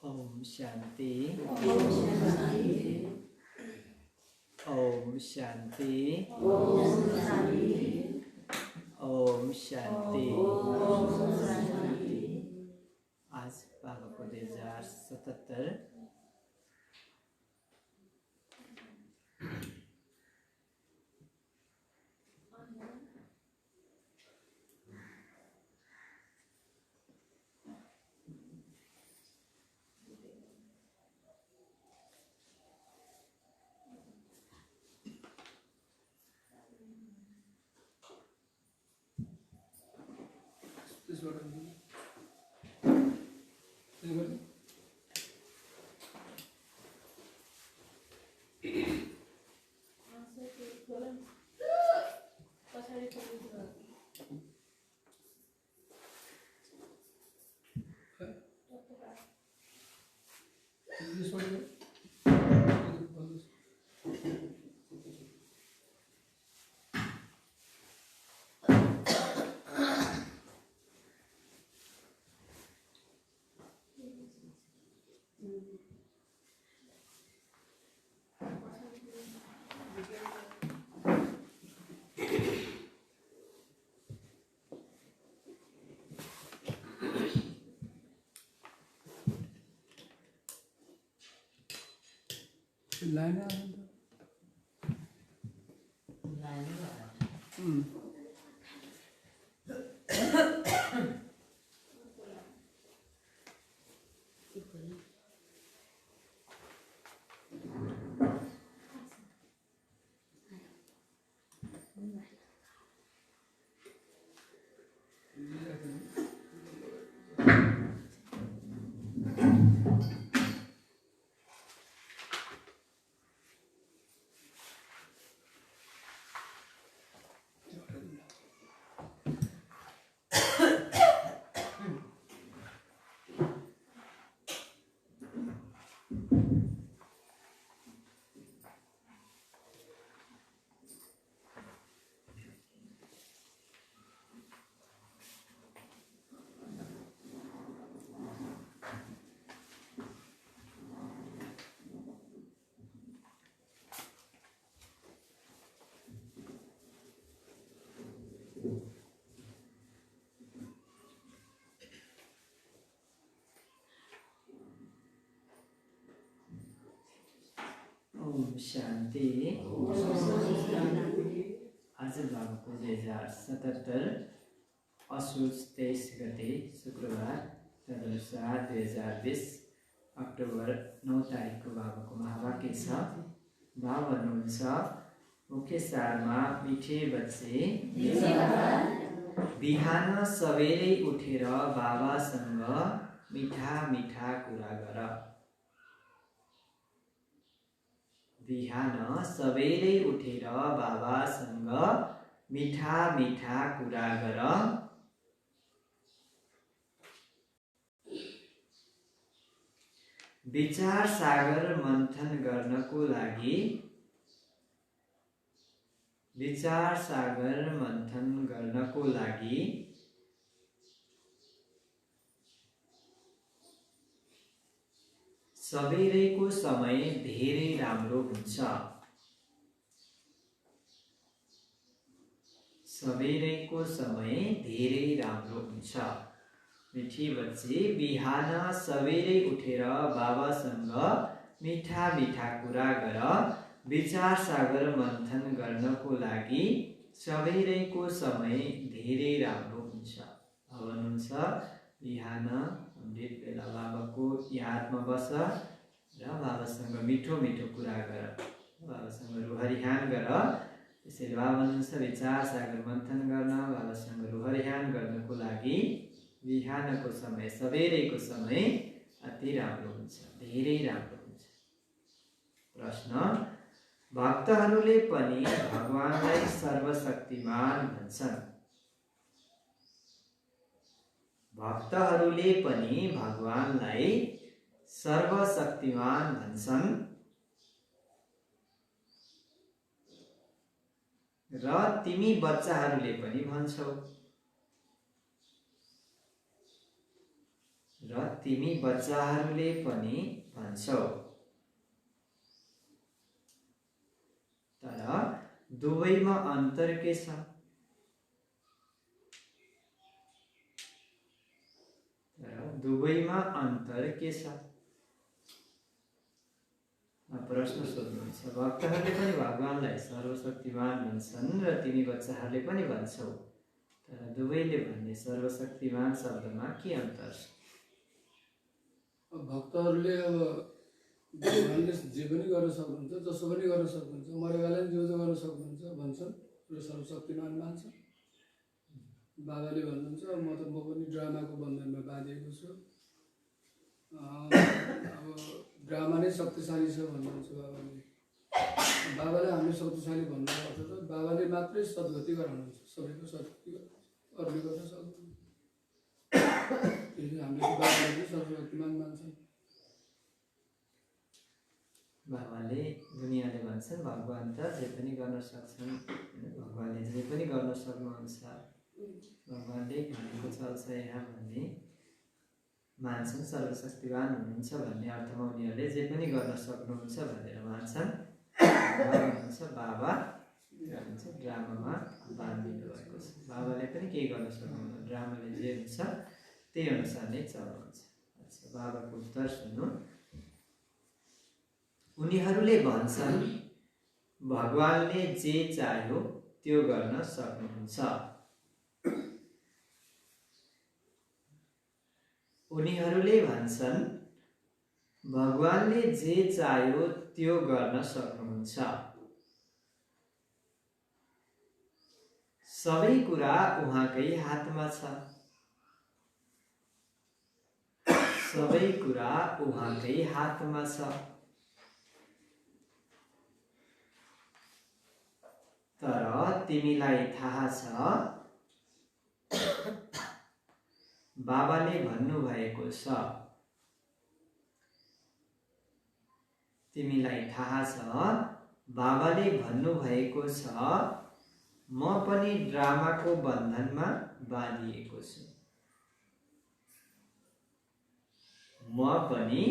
ओम शांति। ओम शांति। ओम शांति। ओम शांति। ओम शांति। ओम शांति। आज भागवत 2077 लाइन ओम शांति। आज बाबुको 2077 असोज 23 गते शुक्रबार तदनुसार 2020 अक्टोबर 9 तारिकको बाबुको महावाक्य छ। बाबु भन्नुहुन्छ, मुख्य सारमा मिठे बच्चे बिहान सबेरै उठेर बाबासँग मिठा मिठा कुरा गर। बिहान सबेरै उठेर बाबासँग मिठा मिठा कुरा गर। विचार सागर मन्थन गर्नको लागि सबेरैको समय धेरै राम्रो हुन्छ। सबेरैको समय धेरै राम्रो हुन्छ। मिठी बच्चे बिहान सबेरै उठेर बाबासँग मिठा मिठा कुरा गर। विचार सागर मन्थन गर्नको लागि सबेरैको समय धेरै राम्रो हुन्छ। भन्नुहुन्छ, बिहान अमृत बेला बाबाको यादमा बस र बाबासँग मिठो मिठो कुरा गर, बाबासँग रुहरिहान गर। त्यसैले बाबा भन्नुहुन्छ, विचार सागर मन्थन गर्न, बाबासँग रुहरिहान गर्नको लागि बिहानको समय सबेरैको समय अति राम्रो हुन्छ, धेरै राम्रो हुन्छ। प्रश्न, भक्तहरूले पनि भगवानलाई सर्वशक्तिमान भन्छन्। भक्तहरूले पनि भगवानलाई सर्वशक्तिमान भन्छन् र तिमी बच्चाहरूले पनि भन्छौ। तर दुवैमा अन्तर के छ? प्रश्न सोध्नुहुन्छ, भक्तहरूले पनि भगवानलाई सर्वशक्तिमान भन्छन् र तिमी बच्चाहरूले पनि भन्छौ, तर दुवैले भन्ने सर्वशक्तिमान शब्दमा के अन्तर छ? भक्तहरूले अब भगवानले जे पनि गर्न सक्नुहुन्छ, जसो पनि गर्न सक्नुहुन्छ, मरेकालाई पनि जो गर्न सक्नुहुन्छ भन्छन् र सर्वशक्तिमान मान्छन्। बाबाले भन्नुहुन्छ, म पनि ड्रामाको बन्धनमा बाँधिएको छु। अब ड्रामा नै शक्तिशाली छ भन्नुहुन्छ बाबाले। बाबाले हामीले शक्तिशाली भन्नु पर्छ त बाबाले मात्रै सद्गति गराउनुहुन्छ, सबैको सद्गति गराउनुहुन्छ, अरूले गर्न सक्दैन। त्यसले हामीले बाबाले चाहिँ सर्वशक्तिमान मान्छन्। बाबाले दुनियाँले भन्छन् भगवान त जे पनि गर्न सक्छन्, भगवानले जे पनि गर्न सक्नुहुन्छ, भगवानले भनेको चल्छ यहाँ भन्ने मान्छन्। सर्वशक्तिवान हुनुहुन्छ भन्ने अर्थमा उनीहरूले जे पनि गर्न सक्नुहुन्छ भनेर मान्छन्। भन्नुहुन्छ, बाबा ड्रामामा बाँधिनु भएको छ, बाबाले पनि केही गर्न सक्नुहुन्न, ड्रामाले जे हुन्छ त्यही अनुसार नै चलाउँछ। बाबाको उत्तर सुन्नु। उनीहरूले भन्छन् भगवानले जे चाह्यो त्यो गर्न सक्नुहुन्छ। उनीहरूले भन्छन् भगवानले जे चाह्यो त्यो गर्न सक्नुहुन्छ। सबै कुरा उहाँकै हातमा छ। सबै कुरा उहाँकै हातमा छ। तर तिमीलाई थाहा छ बाबाले भन्नुभएको छ, तिमीलाई थाहा छ बाबाले भन्नुभएको छ, म पनि ड्रामाको बन्धनमा बाँधिएको छु। म पनि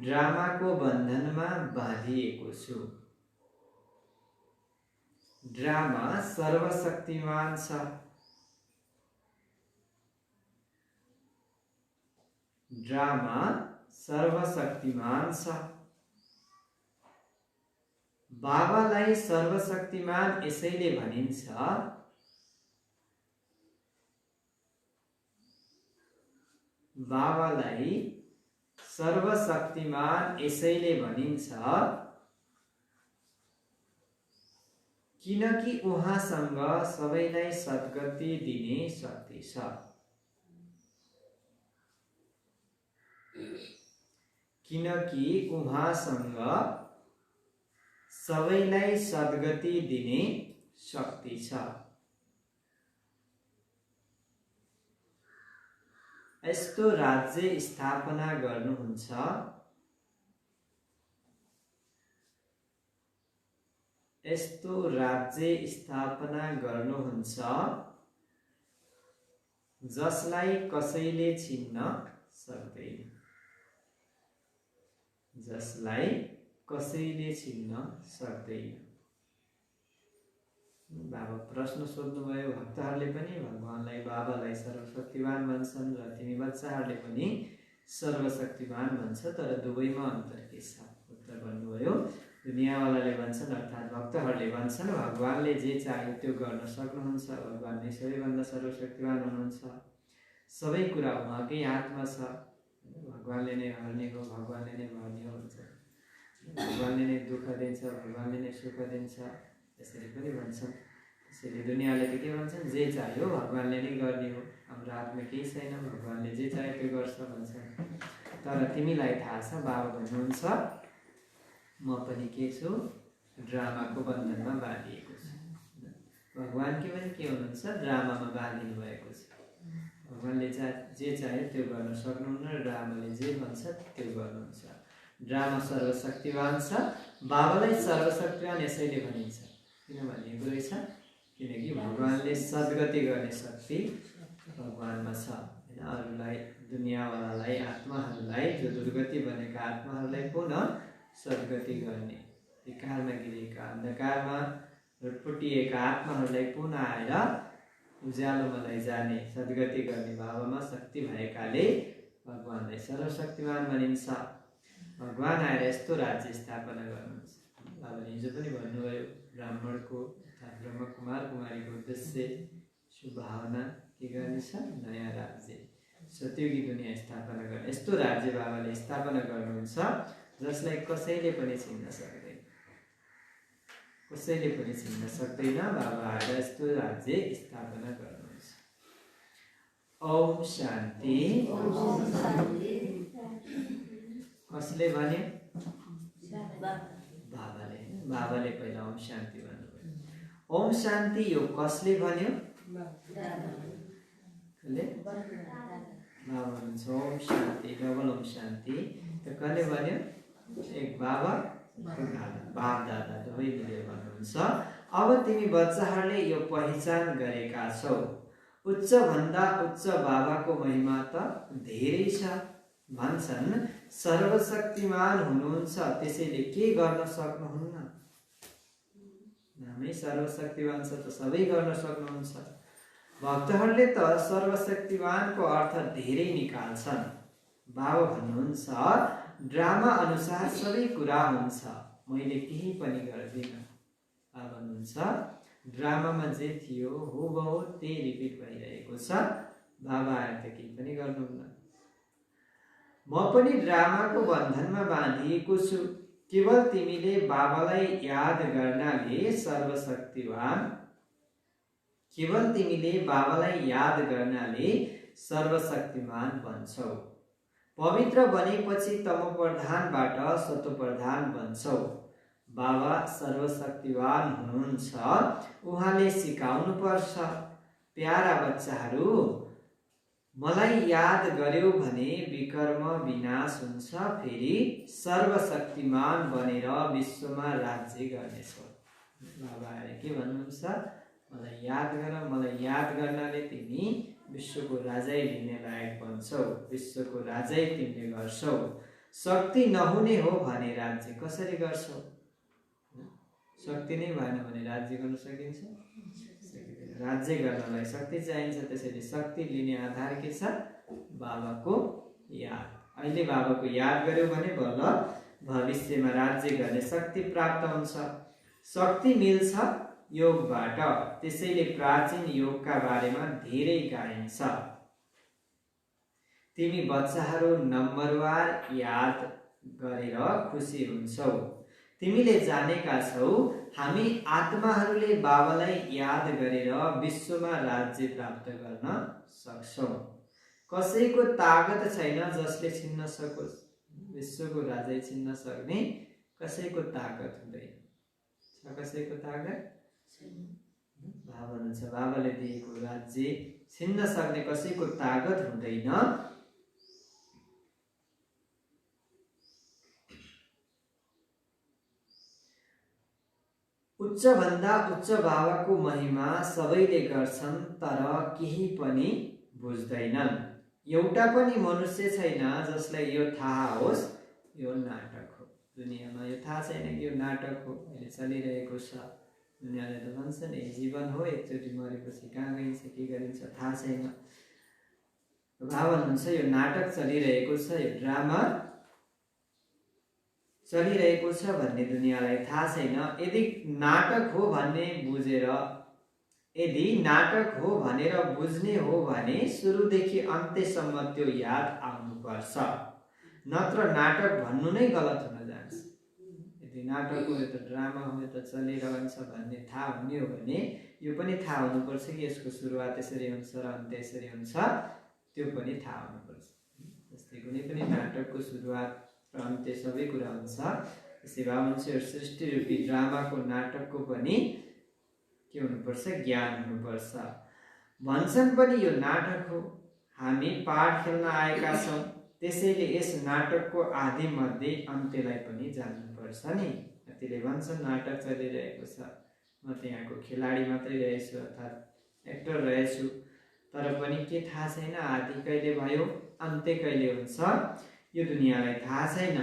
ड्रामाको बन्धनमा बाँधिएको छु। ड्रामा सर्वशक्तिमान छ। ड्रामा सर्वशक्तिमान छ। बाबालाई सर्वशक्तिमान यसैले भनिन्छ बाबालाई सर्वशक्तिमान यसैले भनिन्छ किनकि उहाँसँग सबैलाई सद्गति दिने शक्ति छ। किनकि उहाँसँग सबैलाई सद्गति दिने शक्ति छ। यस्तो राज्य स्थापना गर्नुहुन्छ जसलाई कसैले छिन्न सक्दैन। बाबा प्रश्न सोध्नुभयो, भक्तहरूले पनि भगवानलाई बाबालाई सर्वशक्तिमान भन्छन् र तिमी बच्चाहरूले पनि सर्वशक्तिमान भन्छ, तर दुवैमा अन्तर के छ? उत्तर भन्नुभयो, दुनियाँवालाले भन्छन् अर्थात् भक्तहरूले भन्छन् भगवानले जे चाह्यो त्यो गर्न सक्नुहुन्छ, भगवान नै सबैभन्दा सर्वशक्तिमान हुनुहुन्छ, सबै कुरा उहाँकै हातमा छ, भगवानले नै हर्ने हो, भगवानले नै भर्ने हो भन्छ, भगवानले नै दुःख दिन्छ, भगवानले नै सुख दिन्छ, यसरी पनि भन्छन्। त्यसैले दुनियाँले त के भन्छन्, जे चाह्यो भगवानले नै गर्ने हो, हाम्रो हातमा केही छैन, भगवानले जे चाह्यो त्यो गर्छ भन्छन्। तर तिमीलाई थाहा छ बाबा भन्नुहुन्छ म पनि के छु, ड्रामाको बन्धनमा बाँधिएको छु। भगवान के पनि के हुनुहुन्छ, ड्रामामा बाँधिनु भएको छ। भगवानले जे चाह्यो त्यो गर्न सक्नुहुन्न, ड्रामाले जे भन्छ त्यो गर्नुहुन्छ। ड्रामा सर्वशक्तिवान छ, बाबालाई सर्वशक्तिवान यसैले भनिन्छ किन भनिएको रहेछ, किनकि भगवानले सद्गति गर्ने शक्ति भगवानमा छ। होइन, अरूलाई दुनियाँवालालाई आत्माहरूलाई जो दुर्गति बनेका आत्माहरूलाई पुनः सद्गति गर्ने, विकारमा गिरेका अन्धकारमा लुटपुटिएका आत्माहरूलाई पुनः आएर उज्यालोमा लैजाने सद्गति गर्ने बाबामा शक्ति भएकाले भगवानलाई सर्वशक्तिमान भनिन्छ। भगवान आएर यस्तो राज्य स्थापना गर्नुहुन्छ। बाबाले हिजो पनि भन्नुभयो, ब्राह्मणको अर्थात् ब्रह्मकुमार कुमारीको उद्देश्य शुभभावना के गर्ने छ, नयाँ राज्य सतयुगी दुनियाँ स्थापना गर्ने। यस्तो राज्य बाबाले स्थापना गर्नुहुन्छ जसलाई कसैले पनि छिन्न सक्दैन। बाबा आएर यस्तो राज्य स्थापना गर्नुहुन्छ। ओम शान्ति। कसले भन्यो? बाबाले पहिला ओम शान्ति भन्नुभयो। ओम शान्ति यो कसले भन्यो? बाबा भन्नुहुन्छ ओम शान्ति, डबल ओम शान्ति। त कसले भन्यो? एक बाबा, बाप दादा दुवै मिलेर भन्नुहुन्छ। अब तिमी बच्चाहरूले यो पहिचान गरेका छौ, उच्च भन्दा उच्च बाबाको महिमा त धेरै छ। भन्छन् सर्वशक्तिमान हुनुहुन्छ, त्यसैले के गर्न सक्नुहुन्न? नामै सर्वशक्तिमान छ त सबै गर्न सक्नुहुन्छ। भक्तहरूले त सर्वशक्तिमानको अर्थ धेरै निकाल्छन्। बाबा भन्नुहुन्छ ड्रामा अनुसार सबै कुरा हुन्छ, मैले केही पनि गर्दिनँ। बाबा भन्नुहुन्छ ड्रामामा जे थियो हुबहु त्यही रिपिट भइरहेको छ, बाबा आएर त केही पनि गर्नुहुन्न। म पनि ड्रामाको बन्धनमा बाँधिएको छु, केवल तिमीले बाबालाई याद गर्नाले सर्वशक्तिमान बन्छौ। पवित्र बनेपछि तमोप्रधानबाट सतोप्रधान बन्छौ। बाबा सर्वशक्तिवान हुनुहुन्छ, उहाँले सिकाउनु पर्छ। प्यारा बच्चाहरू, मलाई याद गर्यो भने विकर्म विनाश हुन्छ, फेरि सर्वशक्तिमान बनेर विश्वमा राज्य गर्नेछौ। बाबा आएर के भन्नुहुन्छ? मलाई याद गर, मलाई याद गर्नाले तिमी विश्वको राजै लिने लायक बन्छौ, विश्वको राजै तिमीले गर्छौ। शक्ति नहुने हो भने राज्य कसरी गर्छौ? शक्ति नै भएन भने राज्य गर्न सकिन्छ? राज्य गर्नलाई शक्ति चाहिन्छ। त्यसैले शक्ति लिने आधार के छ? बाबाको याद। अहिले बाबाको याद गर्यो भने बल्ल भविष्यमा राज्य गर्ने शक्ति प्राप्त हुन्छ। शक्ति मिल्छ योगबाट, त्यसैले प्राचीन योगका बारेमा धेरै गाइन्छ। तिमी बच्चाहरू नम्बरवार याद गरेर खुसी हुन्छौ। तिमीले जानेका छौ हामी आत्माहरूले बाबालाई याद गरेर विश्वमा राज्य प्राप्त गर्न सक्छौँ। कसैको तागत छैन जसले छिन्न सकोस्। विश्वको राजै छिन्न सक्ने कसैको तागत हुँदैन। छ कसैको तागत? बाबा हुनुहुन्छ, बाबाले दिएको राज्य छिन्न सक्ने कसैको तागत हुँदैन। उच्चभन्दा उच्च बाबाको महिमा सबैले गर्छन्, तर केही पनि बुझ्दैनन्। एउटा पनि मनुष्य छैन जसलाई यो थाहा होस् यो नाटक हो। दुनियाँमा यो थाहा छैन कि यो नाटक हो, अहिले चलिरहेको छ। दुनियाँले त भन्छन् यही जीवन हो, एकचोटि मरेपछि कहाँ गइन्छ के गरिन्छ थाहा छैन। बाबा भन्नुहुन्छ यो नाटक चलिरहेको छ, यो ड्रामा चलिरहेको छ भन्ने दुनियाँलाई थाहा छैन। यदि नाटक हो भन्ने बुझेर, यदि नाटक हो भनेर बुझ्ने हो भने सुरुदेखि अन्त्यसम्म त्यो याद आउनुपर्छ, नत्र नाटक भन्नु नै गलत हुन जान्छ। यदि नाटक हो, यो त ड्रामा हो, यो त चलिरहन्छ भन्ने थाहा हुने हो भने यो पनि थाहा हुनुपर्छ कि यसको सुरुवात यसरी हुन्छ र अन्त्य यसरी हुन्छ, त्यो पनि थाहा हुनुपर्छ। जस्तै कुनै पनि नाटकको सुरुवात र अन्त्य सबै कुरा हुन्छ, त्यसै भए हुन्छ यो सृष्टि रूपी ड्रामाको नाटकको पनि के हुनुपर्छ? ज्ञान हुनुपर्छ। भन्छन् पनि यो नाटक हो, हामी पाठ खेल्न आएका छौँ, त्यसैले यस नाटकको आदि मध्ये अन्त्यलाई पनि जान्नुपर्छ नि। कतिले भन्छन् नाटक चलिरहेको छ, म त यहाँको खेलाडी मात्रै रहेछु अर्थात् एक्टर रहेछु, तर पनि के थाहा छैन आदि कहिले भयो अन्त्य कहिले हुन्छ, यो दुनियाँलाई थाहा छैन।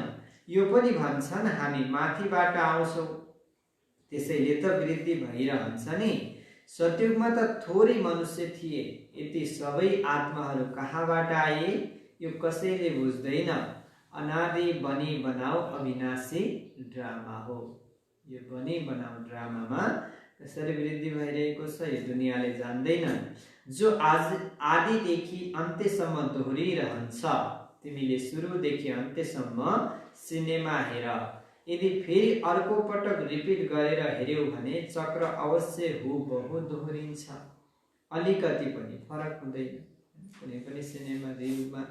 यो पनि भन्छन् हामी माथिबाट आउँछौँ, त्यसैले त वृद्धि भइरहन्छ नि। सतयुगमा त थोरै मनुष्य थिए, यति सबै आत्माहरू कहाँबाट आए यो कसैले बुझ्दैन। अनादि बनी बनाऊ अविनाशी ड्रामा हो। यो बनी बनाऊ ड्रामामा कसरी वृद्धि भइरहेको छ यो दुनियाँले जान्दैन। जो आज आदिदेखि अन्त्यसम्म दोहोरिरहन्छ। तिमीले सुरुदेखि अन्त्यसम्म सिनेमा हेर, यदि फेरि अर्को पटक रिपिट गरेर हेऱ्यौ भने चक्र अवश्य हुबहु दोहोरिन्छ, अलिकति पनि फरक हुँदैन। कुनै पनि सिनेमा रिलमा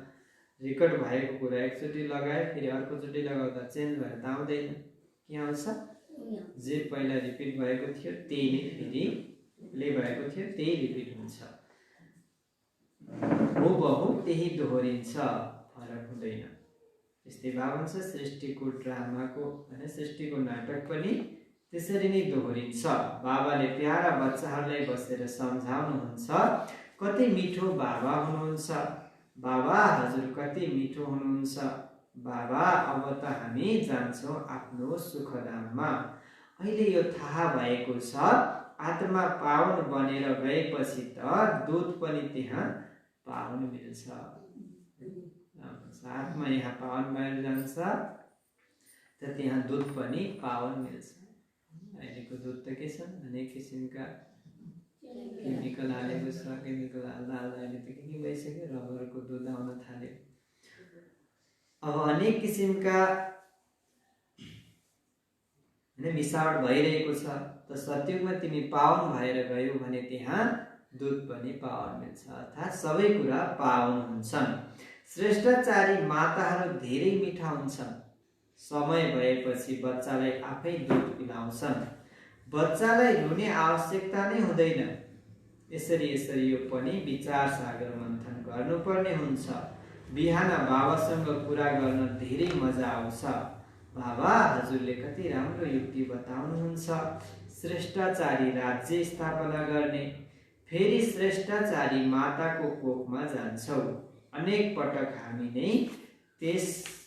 रेकर्ड भएको कुरा एकचोटि लगायो फेरि अर्कोचोटि लगाउँदा चेन्ज भएर त आउँदैन, के आउँछ? जे पहिला रिपिट भएको थियो त्यही नै फेरि प्ले भएको थियो त्यही रिपिट हुन्छ, हुबहु त्यही दोहोरिन्छ, फरक हुँदैन। त्यस्तै भाव हुन्छ सृष्टिको ड्रामाको होइन, सृष्टिको नाटक पनि त्यसरी नै दोहोरिन्छ। बाबाले प्यारा बच्चाहरूलाई बसेर सम्झाउनुहुन्छ, कति मिठो बाबा हुनुहुन्छ, बाबा हजुर कति मिठो हुनुहुन्छ, बाबा अब त हामी जान्छौँ आफ्नो सुखधाममा। अहिले यो थाहा भएको छ, आत्मा पावन बनेर गएपछि त दूत पनि त्यहाँ पावन मिल्छ। आत्मा यहाँ पावन भएर जान्छ त त्यहाँ दूत पनि पावन मिल्छ। अहिलेको दूत त के छन्, अनेक किसिमका केमिकल हालेको छ, केमिकल हाल्दा हाल्दा अहिले त के भइसक्यो, रबरको दुध आउन थाल्यो। अब अनेक किसिमका मिसावट भइरहेको छ। त सतयुगमा तिमी पावन भएर गयौ भने त्यहाँ दूध पनि पावन मिल्छ, अर्थात् सबै कुरा पावन हुन्छन्। श्रेष्ठाचारी माताहरू धेरै मिठा हुन्छन्, समय भएपछि बच्चालाई आफै दूध पिलाउँछन्, बच्चालाई रुने आवश्यकता नै हुँदैन। यसरी यसरी यो पनि विचार सागर मन्थन गर्नुपर्ने हुन्छ। बिहान बाबासँग कुरा गर्न धेरै मजा आउँछ। बाबा हजुरले कति राम्रो युक्ति बताउनुहुन्छ, श्रेष्ठाचारी राज्य स्थापना गर्ने। फेरि श्रेष्ठाचारी माताको कोखमा जान्छौ। अनेक पटक हामी नै त्यस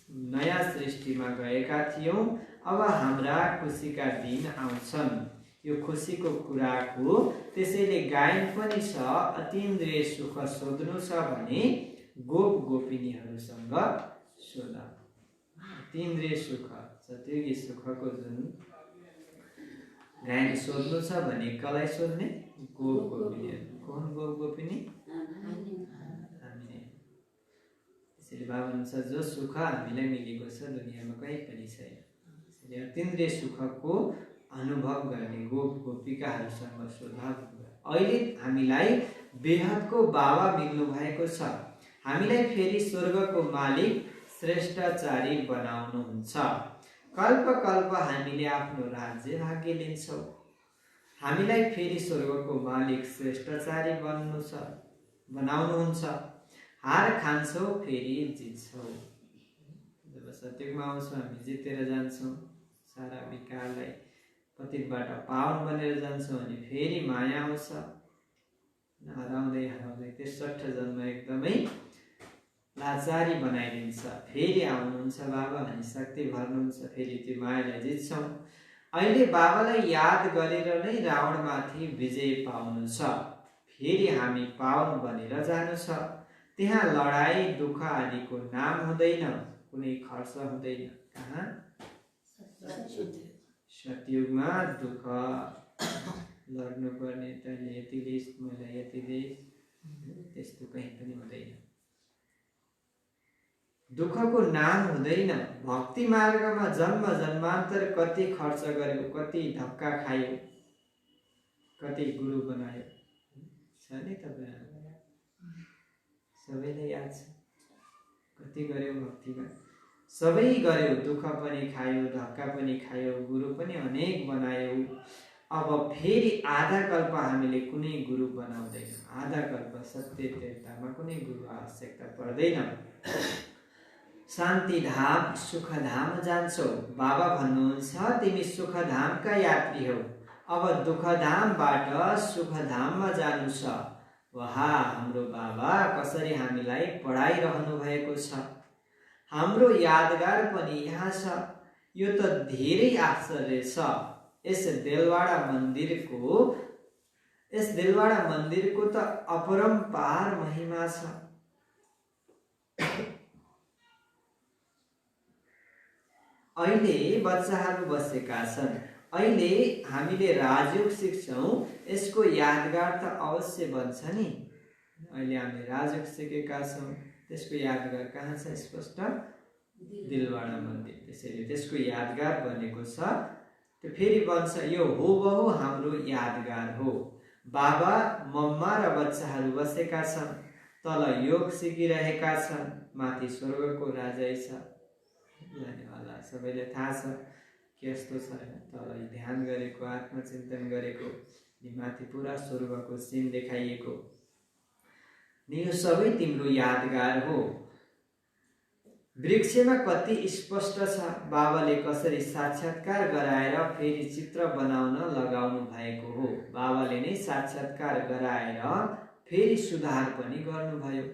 नयाँ सृष्टिमा गएका थियौँ, अब हाम्रा खुसीका दिन आउँछन्। यो खुसीको कुराक हो, त्यसैले गायन पनि छ। अतीन्द्रिय सुख सोध्नु छ भने गोप गोपिनीहरूसँग सोध। अतीन्द्रिय सुख, सतयुगी सुखको जुन गायन सोध्नु छ भने कसलाई सोध्ने? गोप गोपिनीहरू। कुन गोप गोपिनी? हामी नै। त्यसैले बाबा भन्छ जो सुख हामीलाई मिलेको छ दुनियाँमा कहीँ पनि छैन। त्यसैले अतीन्द्रिय सुखको अनुभव गर्ने गोप गोपिकाहरूसँग स्वभाव। अहिले हामीलाई बेहदको बाबा मिल्नु भएको छ। हामीलाई फेरि स्वर्गको मालिक श्रेष्ठाचारी बनाउनुहुन्छ। कल्प कल्प हामीले आफ्नो राज्य भाग्य लिन्छौँ। हामीलाई फेरि स्वर्गको मालिक श्रेष्ठाचारी बनाउनुहुन्छ। हार खान्छौँ फेरि जित्छौँ। जब सत्यमा आउँछौँ हामी जितेर जान्छौँ। सारा विकारलाई पतितबाट पावन बनेर जान्छौँ अनि फेरि माया आउँछ। हराउँदै हराउँदै 63 जन्म एकदमै लाचारी बनाइदिन्छ। फेरि आउनुहुन्छ बाबा अनि शक्ति भर्नुहुन्छ। फेरि त्यो मायालाई जित्छौँ। अहिले बाबालाई याद गरेर नै रावणमाथि विजय पाउनु छ। फेरि हामी पावन बनेर जानु छ। त्यहाँ लडाई दुःख आदिको नाम हुँदैन, कुनै खर्च हुँदैन। कहाँ? सतयुगमा दुःख लड्नु पर्ने, तैँले यति लिइस् मैले यति दिइस्, त्यस्तो कहीँ पनि हुँदैन। दुःखको नाम हुँदैन। भक्ति मार्गमा जन्म जन्मान्तर कति खर्च गर्यो, कति धक्का खायो, कति गुरु बनायो छ नि तपाईहरुलाई सबैलाई याद छ। कति गर्यो भक्तिमा, सबै गर्यो, दुःख पनि खायो, धक्का पनि खायो, गुरु पनि अनेक बनायो। अब फेरि आधा कल्प हामीले कुनै गुरु बनाउँदैन। आधा कल्प सत्य तीर्थमा कुनै गुरु आवश्यकता पर्दैन। शान्ति धाम सुखधाम जान्छौ। बाबा भन्नुहुन्छ तिमी सुखधामका यात्री हौ। अब दुःखधामबाट सुखधाममा जानु छ। वहा हाम्रो बाबा कसरी हामीलाई पढाइरहनु भएको छ। हाम्रो यादगार पनि यहाँ छ। यो त धेरै आश्चर्य छ। यस देलवाडा मन्दिरको त अपरम्पार महिमा छ। अहिले बच्चाहरू बसेका छन्। अहिले हामीले राजयोग सिक्छौं, यसको यादगार त अवश्य बन्छ नि। अहिले हामीले राजयोग सिकेका छौं, त्यसको यादगार कहाँ छ? स्पष्ट दिलवाडा मन्दिर। त्यसैले त्यसको यादगार बनेको छ। त्यो फेरि बन्छ। यो हुबहु हाम्रो यादगार हो। बाबा मम्मा र बच्चाहरू बसेका छन्। तल योग सिकिरहेका छन्। माथि स्वर्गको राजै छ। जानेवाला सबैले थाहा छ कस्तो छ। तल ध्यान गरेको, आत्मचिन्तन गरेको, माथि पुरा स्वर्गको सीन देखाइएको। यो सबै तिम्रो यादगार हो। वृक्षमा कति स्पष्ट छ। बाबाले कसरी साक्षात्कार गराएर फेरि चित्र बनाउन लगाउनु भएको हो। बाबाले नै साक्षात्कार गराएर फेरि सुधार पनि गर्नुभयो।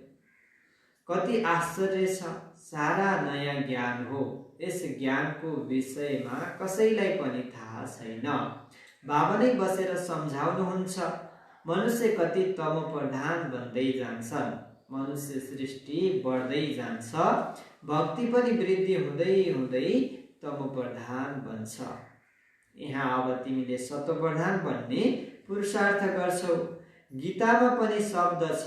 कति आश्चर्य छ। सारा नयाँ ज्ञान हो। यस ज्ञानको विषयमा कसैलाई पनि थाहा छैन। बाबा नै बसेर सम्झाउनुहुन्छ। मनुष्य कति तमोप्रधान बन्दै जान्छन्। मनुष्य सृष्टि बढ्दै जान्छ। भक्ति पनि वृद्धि हुँदै हुँदै तमोप्रधान बन्छ। यहाँ अब तिमीले सत्वप्रधान बन्ने पुरुषार्थ गर्छौ। गीतामा पनि शब्द छ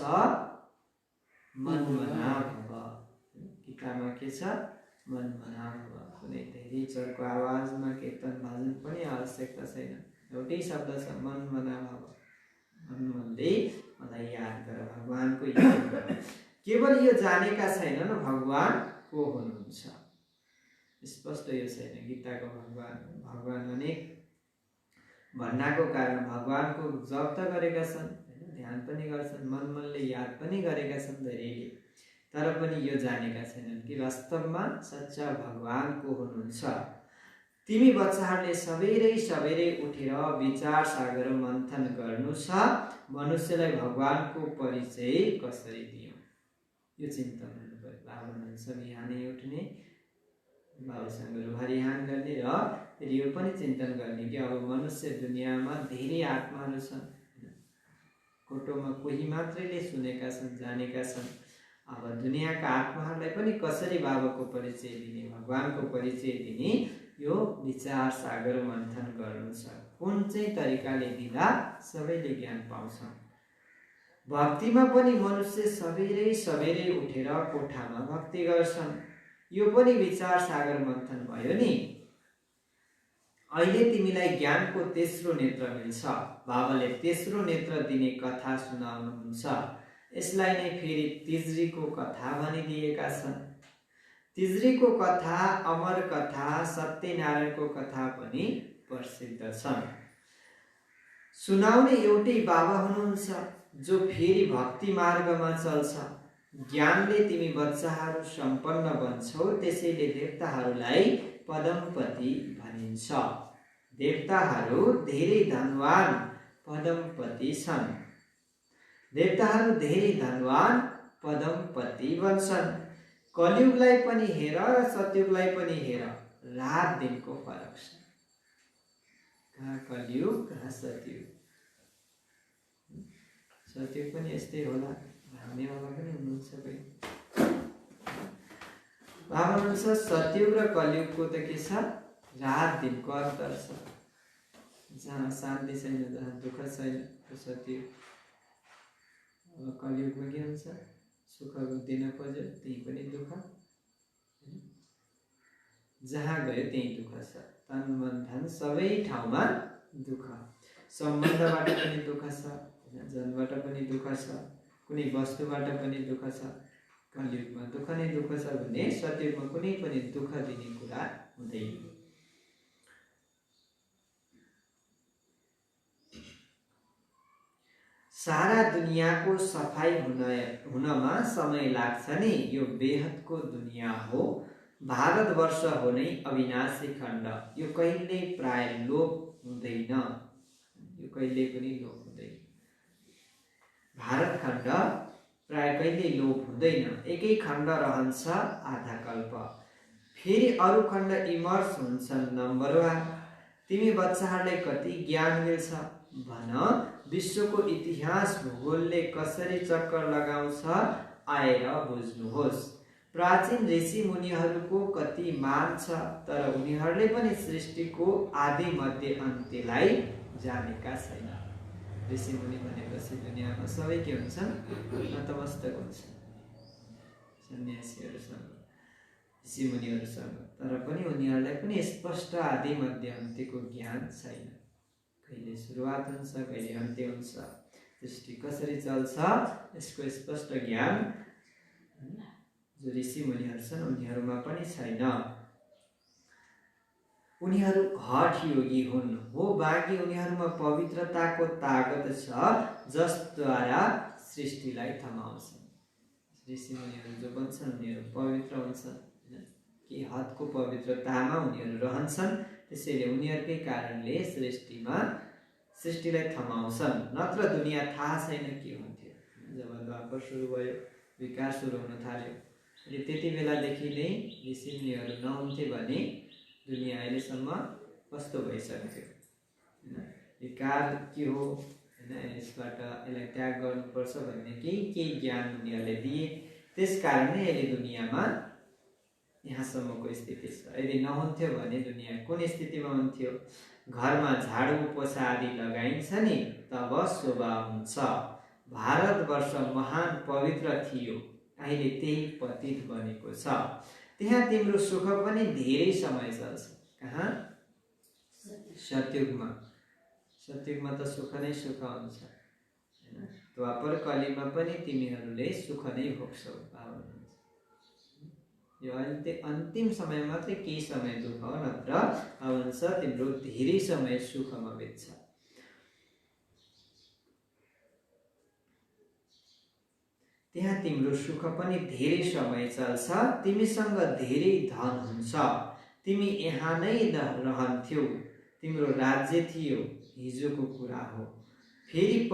मनमना भव। गीतामा के छ? मनमना भव। कुनै धेरै चरको आवाजमा कीर्तन भजन पनि आवश्यकता छैन। एउटै शब्द छ मनमना भव। मनले मलाई याद गर, भगवानको याद गर। केवल यो जानेका छैनन् भगवान को हुनुहुन्छ। स्पष्ट यो छैन। गीताको भगवान अनेक भन्नाको कारण भगवानको जप त गरेका छन्, ध्यान पनि गर्छन्, मनले याद पनि गरेका छन् धेरैले। तर पनि यो जानेका छैनन् कि वास्तवमा सच्चा भगवान को हुनुहुन्छ। तिमी बच्चाहरूले सबेरै उठेर विचार सागर मन्थन गर्नु छ। मनुष्यलाई भगवानको परिचय कसरी दियौं, यो चिन्तन हुनु पर्यो। बाबा हुनुहुन्छ बिहानै उठ्ने, बाबासँग रुहारिहान गर्ने र फेरि यो पनि चिन्तन गर्ने कि अब मनुष्य दुनियाँमा धेरै आत्माहरू छन्। कोटोमा कोही मात्रैले सुनेका छन्, जानेका छन्। अब दुनियाँका आत्माहरूलाई पनि कसरी बाबाको परिचय दिने, भगवानको परिचय दिने, यो विचार सागर मन्थन गर्नु छ। कुन चाहिँ तरिकाले दिँदा सबैले ज्ञान पाउँछ। भक्तिमा पनि मनुष्य सबेरै सबेरै उठेर कोठामा भक्ति गर्छन्। यो पनि विचार सागर मन्थन भयो नि। अहिले तिमीलाई ज्ञानको तेस्रो नेत्र मिल्छ। बाबाले तेस्रो नेत्र दिने कथा सुनाउनुहुन्छ। यसलाई नै फेरि तिज्रीको कथा भनिदिएका छन्। तिज्रीको कथा, अमर कथा, सत्यनारायणको कथा पनि प्रसिद्ध छन्। सुनाउने एउटै बाबा हुनुहुन्छ जो फेरि भक्ति मार्गमा चल्छ। ज्ञानले तिमी बच्चाहरू सम्पन्न बन्छौ, त्यसैले देवताहरूलाई पदमपति भनिन्छ। देवताहरू धेरै धनवान पदमपति छन्। देवताहरू धेरै धनवान पदमपति बन्छन्। कलियुगलाई पनि हेर र सतयुगलाई पनि हेर, रात दिनको फरक छ। कहाँ कलियुग कहाँ सतयुग। सतयुग पनि यस्तै होला भन्ने बाबा पनि हुनुहुन्छ कोही। बाबा हुनुहुन्छ सतयुग र कलियुगको त के छ, रात दिनको अन्तर छ। जहाँ शान्ति छैन, जहाँ दुःख छैन, त्यो सतयुग। अब कलियुगमा के हुन्छ, सुख दिन खोज्यो त्यही पनि दुःख, जहाँ गयो त्यही दुःख छ। तन मन धन सबै ठाउँमा दुःख। सम्बन्धबाट पनि दुःख छ, जनबाट पनि दुःख छ, कुनै वस्तुबाट पनि दुःख छ। कलियुगमा दुःख नै दुःख छ भने सतयुगमा कुनै पनि दुःख दिने कुरा हुँदैन। सारा दुनियाँको सफाई हुनमा समय लाग्छ नि। यो बेहदको दुनियाँ हो। भारतवर्ष हो नै अविनाशी खण्ड। यो कहिल्यै प्राय लोप हुँदैन। यो कहिल्यै पनि लोप हुँदैन। भारत खण्ड प्राय कहिल्यै लोप हुँदैन। एकै खण्ड रहन्छ आधा कल्प, फेरि अरू खण्ड इमर्स हुन्छन्। नम्बर 1, तिमी बच्चाहरूलाई कति ज्ञान मिल्छ भन। विश्वको इतिहास भूगोलले कसरी चक्कर लगाउँछ आएर बुझ्नुहोस्। प्राचीन ऋषि मुनिहरूको कति मान छ, तर उनीहरूले पनि सृष्टिको आदि मध्य अन्त्यलाई जानेका छैन। ऋषि मुनि भनेपछि दुनियाँमा सबै के हुन्छन्, नतमस्तक हुन्छन् सन्यासीहरूसँग, ऋषि मुनिहरूसँग। तर पनि उनीहरूलाई पनि स्पष्ट आदि मध्य अन्त्यको ज्ञान छैन। कहिले सुरुवात हुन्छ, कहिले अन्त्य हुन्छ, सृष्टि कसरी चल्छ यसको स्पष्ट ज्ञान जो ऋषि मुनिहरू छन् उनीहरूमा पनि छैन। उनीहरू हठ योगी हुन् हो, बाँकी उनीहरूमा पवित्रताको ताकत छ जसद्वारा सृष्टिलाई थमाउँछन्। ऋषि मुनिहरू जो बन्छन् उनीहरू पवित्र हुन्छन्, के हदको पवित्रतामा उनीहरू रहन्छन्। त्यसैले उनीहरूकै कारणले सृष्टिलाई थमाउँछन्। नत्र दुनियाँ थाहा छैन के हुन्थ्यो। जब द्वापर सुरु भयो, विकार सुरु हुन थाल्यो, अनि त्यति बेलादेखि नै ऋषि मुनिहरू नहुन्थे भने दुनियाँ अहिलेसम्म कस्तो भइसक्थ्यो हैन। विकार के हो हैन, यसबाट यसलाई त्याग गर्नुपर्छ भन्ने केही ज्ञान उनीहरूले दिए। त्यस कारणले अहिले दुनियाँमा यहाँसम्मको स्थिति छ। यदि नहुन्थ्यो भने दुनियाँ कुन स्थितिमा हुन्थ्यो। घरमा झाडु पोछा आदि लगाइन्छ नि तब शोभा हुन्छ। भारतवर्ष महान पवित्र थियो, अहिले त्यही पतित बनेको छ। त्यहाँ तिम्रो सुख पनि धेरै समय चल्छ। कहाँ? सतयुगमा। सतयुगमा त सुख नै सुख हुन्छ हैन। द्वापर कलिमा पनि तिमीहरूले सुख नै भोग्छौ। यो अहिले अन्तिम समय मात्रै केही समय दुःख हो, नत्र अवंश तिम्रो धेरै समय सुखमा बित्छ। त्यहाँ तिम्रो सुख पनि धेरै समय चल्छ। तिमीसँग धेरै धन हुन्छ। तिमी यहाँ नै रहन्थ्यौ, तिम्रो राज्य थियो, हिजोको कुरा हो। फेरि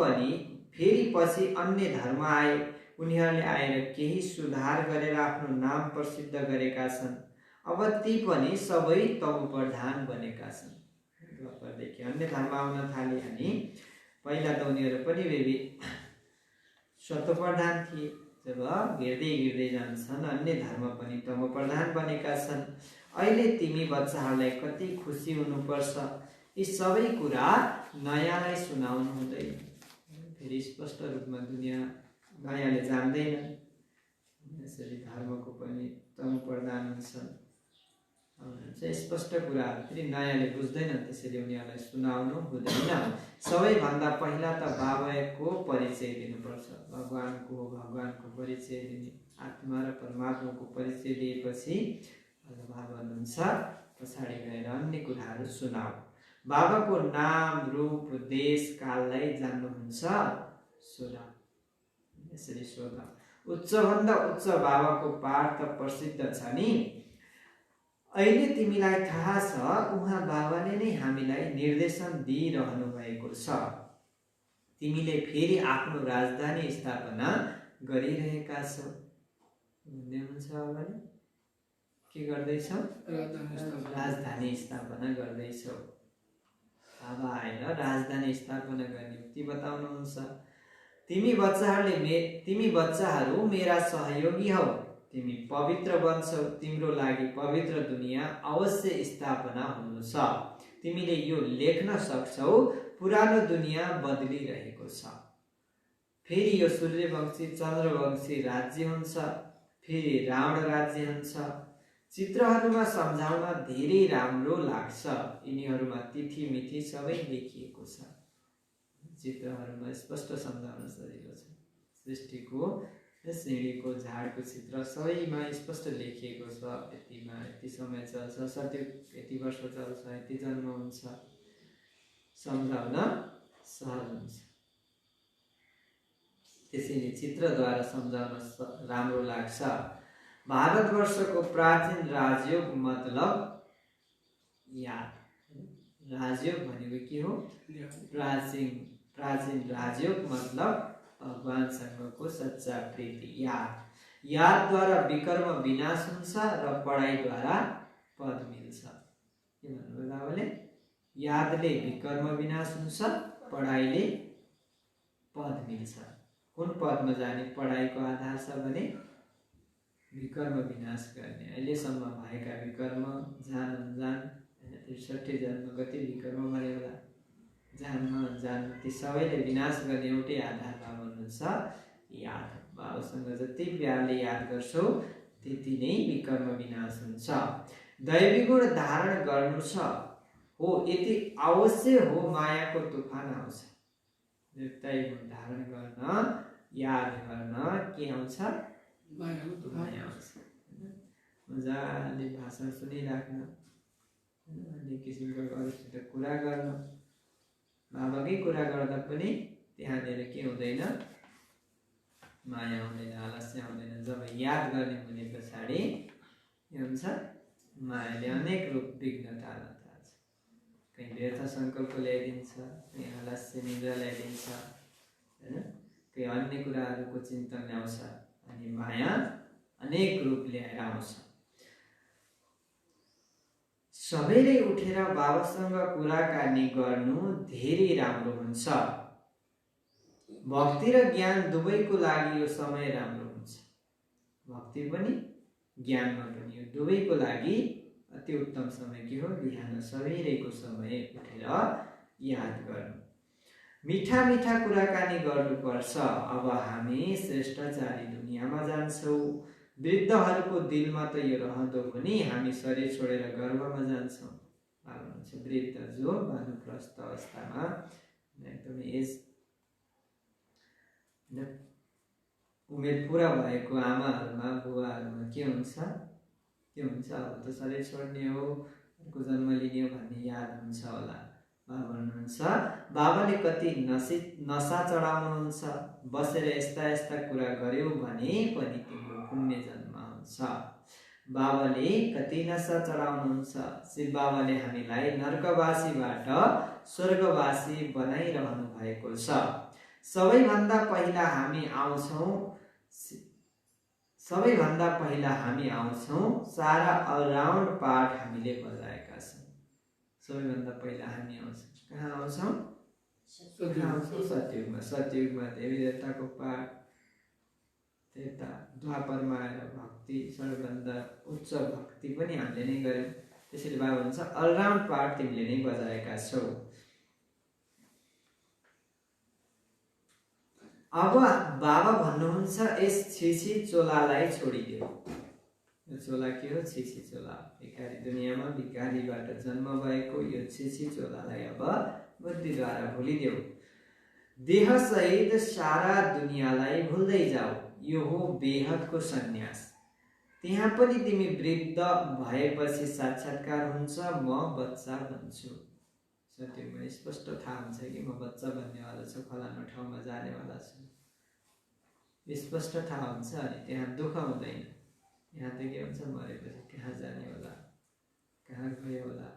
पछि अन्य धर्म आए। उनीहरूले आएर केही सुधार गरेर आफ्नो नाम प्रसिद्ध गरेका छन्। अब ती पनि सबै तमु प्रधान बनेका छन्। द्वापरदेखि अन्य धर्म आउन थाले अनि पहिला त उनीहरू पनि सत्व प्रधान थिए। जब गिर्दै जान्छन् अन्य धर्म पनि तमु प्रधान बनेका छन्। अहिले तिमी बच्चाहरूलाई कति खुसी हुनुपर्छ। यी सबै कुरा नयाँलाई सुनाउनु हुँदैन। फेरि स्पष्ट रूपमा दुनियाँ नयाँले जान्दैन। यसरी धर्मको पनि तम प्रदान हुन्छन्। स्पष्ट कुराहरू फेरि नयाँले बुझ्दैनन्, त्यसैले उनीहरूलाई सुनाउनु हुँदैन। सबैभन्दा पहिला त बाबाको परिचय दिनुपर्छ। भगवानको परिचय दिने, आत्मा र परमात्माको परिचय दिएपछि बाबा भन्नुहुन्छ पछाडि गएर अन्य कुराहरू सुनाऊ। बाबाको नाम, रूप, देश, काललाई जान्नुहुन्छ? सोधा। यसरी सोधा। उच्चभन्दा उच्च बाबाको पाठ त प्रसिद्ध छ नि। अहिले तिमीलाई थाहा छ उहाँ बाबाले नै हामीलाई निर्देशन दिइरहनु भएको छ। तिमीले फेरि आफ्नो राजधानी स्थापना गरिरहेका छौ। भन्नुहुन्छ बाबाले के गर्दैछौ? राजधानी स्थापना गर्दैछौ। बाबा आएर राजधानी स्थापना गर्ने युक्ति बताउनुहुन्छ। तिमी बच्चाहरू मेरा सहयोगी हौ। तिमी पवित्र बन्छौ। तिम्रो लागि पवित्र दुनियाँ अवश्य स्थापना हुनु छ। तिमीले यो लेख्न सक्छौ पुरानो दुनियाँ बदलिरहेको छ। फेरि यो सूर्यवंशी चन्द्रवंशी राज्य हुन्छ। फेरि रावण राज्य हुन्छ। चित्रहरूमा सम्झाउन धेरै राम्रो लाग्छ। यिनीहरूमा तिथि मिथि सबै लेखिएको छ। चित्रहरूमा स्पष्ट सम्झाउन सजिलो छ। सृष्टिको सिँढीको झाडको चित्र सबैमा स्पष्ट लेखिएको छ। यतिमा यति समय चल्छ, सत्युग यति वर्ष चल्छ, यति जन्म हुन्छ, सम्झाउन सहज हुन्छ। त्यसैले चित्रद्वारा सम्झाउन राम्रो लाग्छ। भारतवर्षको प्राचीन राजयोग मतलब याद। राजयोग भनेको के हो? प्राचीन राजयोग मतलब भगवानसँगको सच्चा प्रीति, याद। यादद्वारा विकर्म विनाश हुन्छ र पढाइद्वारा पद मिल्छ। के भन्नुभयो बाबाले? यादले विकर्म विनाश हुन्छ, पढाइले पद मिल्छ। कुन पदमा जाने पढाइको आधार छ भने विकर्म विनाश गर्ने। अहिलेसम्म भएका विकर्म, जान अनजान, 63 जन्म कति विकर्म गरे होला, जानमा अनजान, ती सबैले विनाश गर्ने एउटै आधार भए भन्नुहुन्छ याद। बाबासँग जति प्यारले याद गर्छौ त्यति नै विकर्म विनाश हुन्छ। दैवी गुण धारण गर्नु छ हो, यति अवश्य हो। मायाको तुफान आउँछ। दैवी गुण धारण गर्न, याद गर्न के आउँछ? माया आउँछ। मजाले भाषण सुनिराख्न, अन्य किसिमको अरूसित कुरा गर्न। बाबाकै कुरा गर्दा पनि त्यहाँनिर के हुँदैन? माया हुँदैन, आलस्य हुँदैन। जब याद गर्ने हुने पछाडि के हुन्छ? मायाले अनेक रूप विघ्न टाल्न थाल्छ। कहीँ व्यर्थ सङ्कल्प ल्याइदिन्छ, कहीँ आलस्य निद्रा ल्याइदिन्छ, होइन? कहीँ अन्य कुराहरूको चिन्तन ल्याउँछ। अनि माया अनेक रूप ल्याएर आउँछ। सबैले उठेर बाबासँग कुराकानी गर्नु धेरै राम्रो हुन्छ। भक्ति र ज्ञान दुवैको लागि यो समय राम्रो हुन्छ। भक्ति पनि ज्ञानमा पनि यो दुवैको लागि अति उत्तम समय के हो? बिहान सबैको समय उठेर याद गर्नु। मिठा मिठा कुराकानी गर्नुपर्छ। अब हामी श्रेष्ठाचारी दुनियाँमा जान्छौँ। वृद्धहरूको दिलमा त यो रहँदो हो नि, हामी शरीर छोडेर गर्भमा जान्छौँ। वृद्ध जो वानप्रस्थ अवस्थामा एकदमै एज उमेर पुरा भएको आमाहरूमा, बुवाहरूमा के हुन्छ? अब त शरीर छोड्ने हो, अर्को जन्म लिने हो भन्ने याद हुन्छ होला। बाबा भन्नुहुन्छ बाबाले कति नसा चढाउनुहुन्छ। बसेर यस्ता यस्ता कुरा गर्यौ भने पनि तिम्रो पुण्य जन्म हुन्छ। बाबाले कति नसा चढाउनुहुन्छ। शिव बाबाले हामीलाई नरकवासीबाट स्वर्गवासी बनाइरहनु भएको छ। सबैभन्दा पहिला हामी आउँछौँ। सारा अलराउन्ड पार्ट हामीले बजाएका छौँ। सबैभन्दा पहिला हामी आउँछौँ। कहाँ आउँछौँ? सतयुगमा। सतयुगमा देवी देवताको पाठ, त्यता द्वापरमा आएर भक्ति, सबैभन्दा उच्च भक्ति पनि हामीले नै गऱ्यौँ। त्यसैले बाबा भन्छ अलराउन्ड पार्ट तिमीले नै बजाएका छौ। अब बाबा भन्नुहुन्छ यस छिछि चोलालाई छोडिदेऊ। यो चोला के हो? छिछि चोला। भिखारी दुनियाँमा भिखारीबाट जन्म भएको यो छिछि चोलालाई अब बुद्धिद्वारा भुलिदेऊ। देह सहित सारा दुनियाँलाई भुल्दै जाऊ। यो हो बेहदको सन्यास। त्यहाँ पनि तिमी वृद्ध भएपछि साक्षात्कार हुन्छ, म बच्चा बन्छु। सत्यमा स्पष्ट थाहा हुन्छ कि म बच्चा बन्नेवाला छु, फलानु ठाउँमा जानेवाला छु, स्पष्ट थाहा हुन्छ। अनि त्यहाँ दुःख हुँदैन। यहाँ त के हुन्छ, मरेपछि कहाँ जाने होला, कहाँ गयो होला।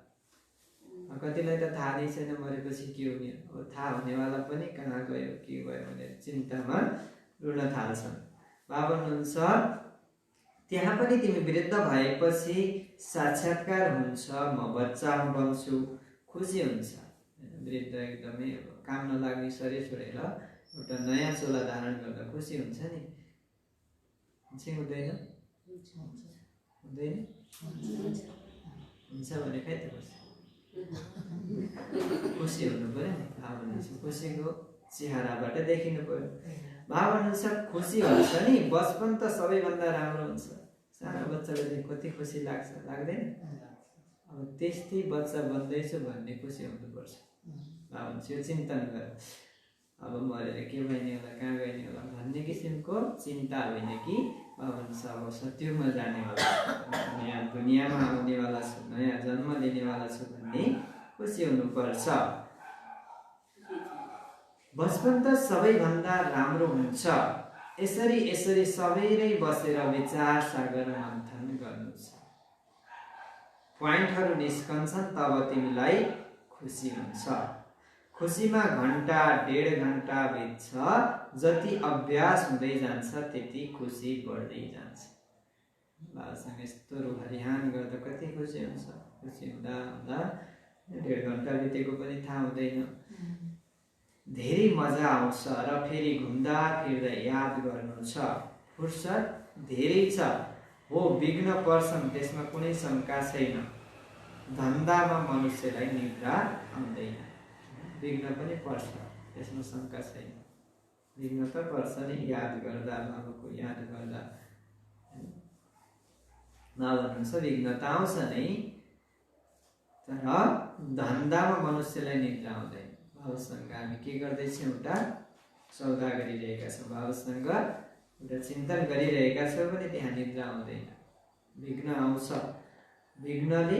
कतिलाई त थाहा नै छैन मरेपछि के हुने। अब थाहा हुनेवाला पनि कहाँ गयो के गयो भनेर चिन्तामा रुन थाल्छन्। बाबा भन्नुहुन्छ त्यहाँ पनि तिमी वृद्ध भएपछि साक्षात्कार हुन्छ, म बच्चा बन्छु। खुसी हुन्छ। वृद्ध एकदमै काम नलाग्ने शरीर छोडेर एउटा नयाँ चोला धारण गर्दा खुसी हुन्छ नि। हुँदैन? हुँदैन? हुन्छ भने खै त खुसी हुनु पर्यो नि। बाबा भन्नुहुन्छ खुसीको चेहराबाट देखिनु पर्यो। बाबा भन्नुहुन्छ खुसी हुन्छ नि। बचपन त सबैभन्दा राम्रो हुन्छ। सानो बच्चाले कति खुसी लाग्छ, लाग्दैन? अब त्यस्तै बच्चा बन्दैछु भन्ने खुसी हुनुपर्छ। बाबा भन्छ यो चिन्तन गर। अब मरेर के भइने होला, कहाँ गइने होला भन्ने किसिमको चिन्ता होइन कि बाबा भन्छ अब सत्युगमा जाने होला, नयाँ दुनियाँमा आउनेवाला छु, नयाँ जन्म लिनेवाला छु भन्ने खुसी हुनुपर्छ। बचपन त सबैभन्दा राम्रो हुन्छ। यसरी सबैले बसेर विचार सागर मन्थन गर्नु छ। पोइन्टहरू निस्कन्छन् तब तिमीलाई खुसी हुन्छ। खुसीमा घन्टा 1.5 घन्टा बित्छ। जति अभ्यास हुँदै जान्छ त्यति खुसी बढ्दै जान्छ। बाबासँग यस्तो रुहान गर्दा कति खुसी हुन्छ। खुसी हुँदा हुँदा 1.5 घन्टा बितेको पनि थाहा हुँदैन। धेरै मजा आउँछ र फेरि घुम्दा फिर्दा याद गर्नु छ। फुर्सद धेरै छ। हो विघ्न पर्छन्, त्यसमा कुनै शङ्का छैन। धन्दामा मनुष्यलाई निद्रा आउँदैन। विघ्न पनि पर्छ, त्यसमा शङ्का छैन। विघ्न त पर्छ नि, याद गर्दा, बाबाको याद गर्दा। बाबा भन्नुहुन्छ विघ्न त आउँछ नै, तर धन्दामा मनुष्यलाई निद्रा आउँदैन। बाबासँग हामी के गर्दैछौँ? एउटा सौदा गरिरहेका छौँ, बाबासँग एउटा चिन्तन गरिरहेका छौँ भने त्यहाँ निद्रा आउँदैन। विघ्न आउँछ। विघ्नले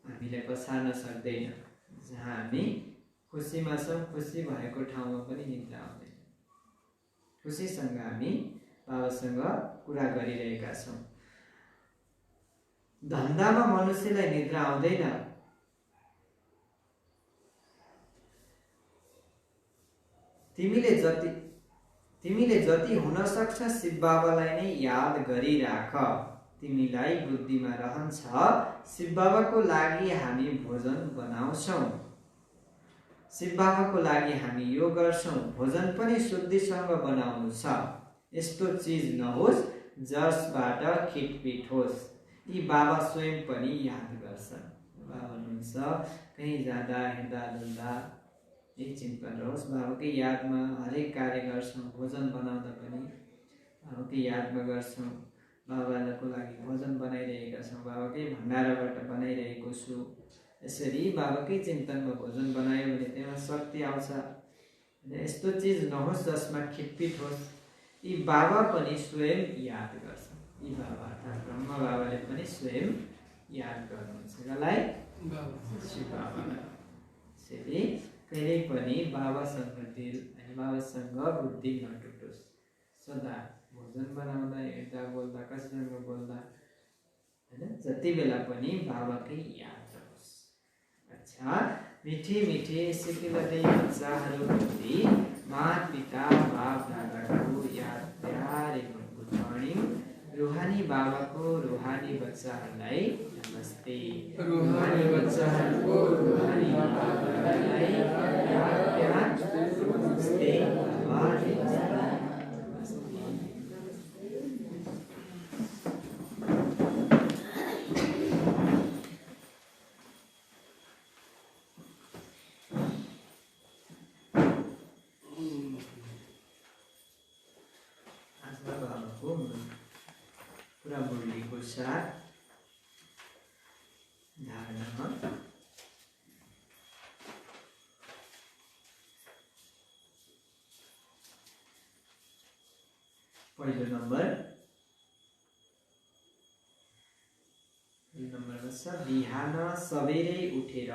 हामीलाई पछार्न सक्दैन। जहाँ हामी खुसीमा छौँ, खुसी भएको ठाउँमा पनि निद्रा आउँदैन। खुसीसँग हामी बाबासँग कुरा गरिरहेका छौँ। धन्दामा मनुष्यलाई निद्रा आउँदैन। तिमीले जति हुन सक्छ शिव बाबालाई नै याद गरिराख। तिमीलाई बुद्धिमा रहन्छ। शिव बाबाको लागि हामी भोजन बनाउँछौँ। शिव बाबाको लागि हामी यो गर्छौँ। भोजन पनि शुद्धिसँग बनाउनु छ। यस्तो चिज नहोस् जसबाट खिटपिट होस्। यी बाबा स्वयं पनि याद गर्छन्। बाबा भन्नुहुन्छ कहीँ जाँदा हिँड्दा डुल्दा यही चिन्तन रहोस्। बाबाकै यादमा हरेक कार्य गर्छौँ। भोजन बनाउँदा पनि बाबाकै यादमा गर्छौँ। बाबाको लागि भोजन बनाइरहेका छौँ। बाबाकै भण्डाराबाट बनाइरहेको छु। यसरी बाबाकै चिन्तनमा भोजन बनायो भने त्यहाँ शक्ति आउँछ। यस्तो चिज नहोस् जसमा खिटपिट होस्। यी बाबा पनि स्वयं याद गर्छन्। यी बाबा अर्थात् ब्रह्म बाबाले पनि स्वयं याद गर्नुहुन्छ। कसलाई? शिव बाबालाई। यसरी कहिल्यै पनि बाबासँग दिल अनि बाबासँग बुद्धि नटुटोस्। सदा भोजन बनाउँदा, हिँड्दा, बोल्दा, कसैसँग बोल्दा होइन, जति बेला पनि बाबाकै याद रहोस्। अच्छा, मिठी मिठी सिकिलदै बच्चाहरू प्रति माता पिता बाप दादाको याद प्यारे गुड मर्निङ। रुहानी बाबाको रुहानी बच्चाहरूलाई नमस्ते। रुहानी बच्चाहरूको रुहानी बाबालाई याद प्यार नमस्ते। आफू पुरा मुरलीको साथ धारणामा पहिलो नम्बरमा छ बिहान सबेरै उठेर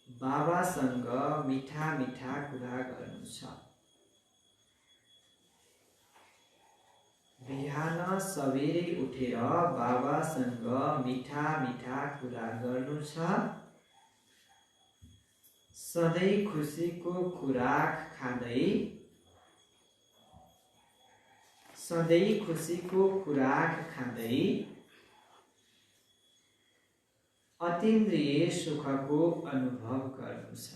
बाबासँग मिठा मिठा कुरा गर्नु छ। बिहान सबेरै उठेर बाबासँग मिठा मिठा कुरा गर्नु छ। सधैँ खुसीको खुराक खाँदै अतीन्द्रिय सुखको अनुभव गर्नु छ।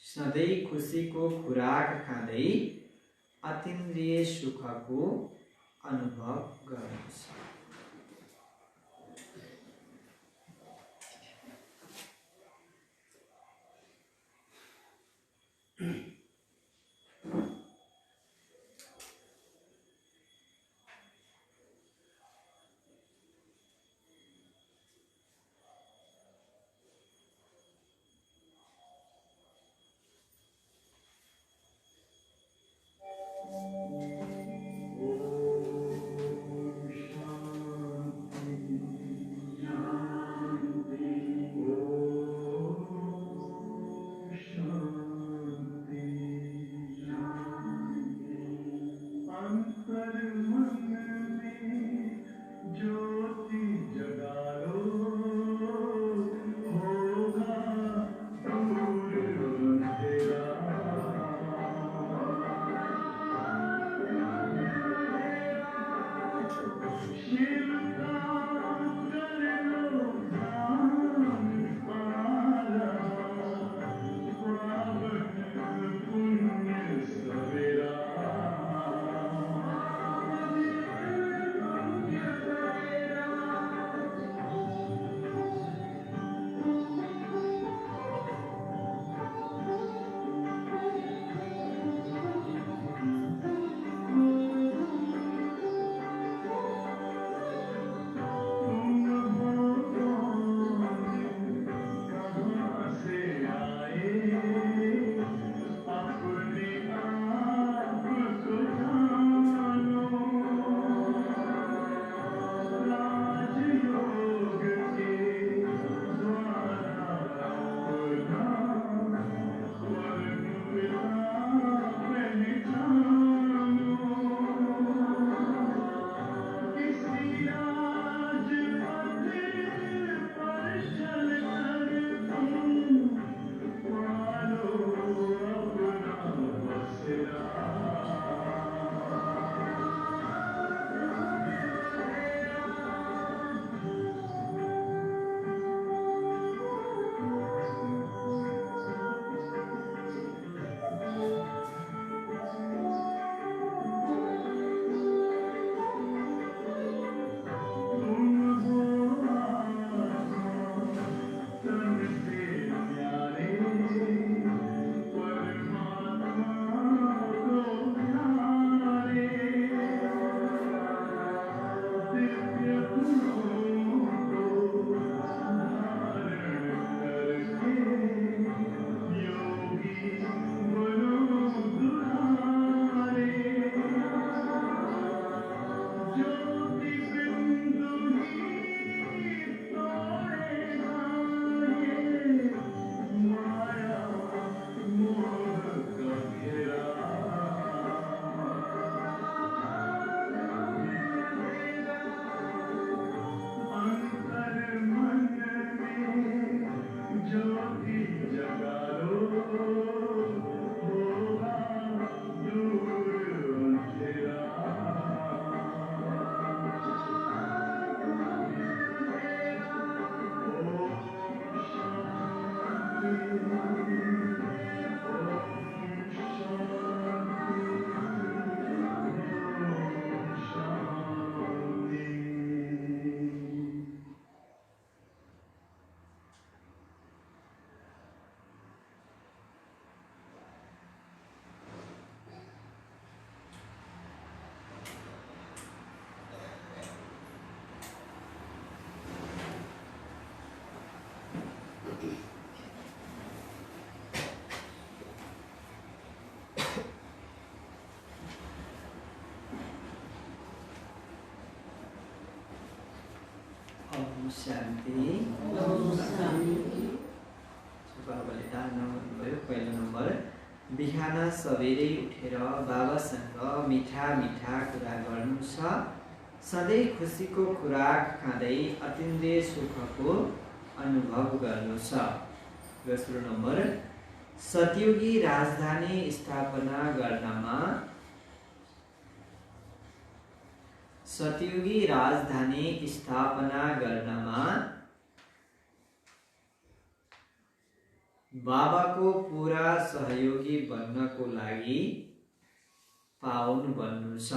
सधैँ खुसीको खुराक खाँदै अतीन्द्रिय सुखको अनुभव गर्नु छ। शान्ति। बाबाले धारणा गर्नुभयो। पहिलो नम्बर, बिहान सबेरै उठेर बाबासँग मिठा मिठा कुरा गर्नु छ। सधैँ खुसीको खुराक खाँदै अतीन्द्रिय सुखको अनुभव गर्नु छ। दोस्रो नम्बर, सतयुगी राजधानी स्थापना गर्नमा बाबाको पुरा सहयोगी बन्नको लागि पाउन बन्नु छ।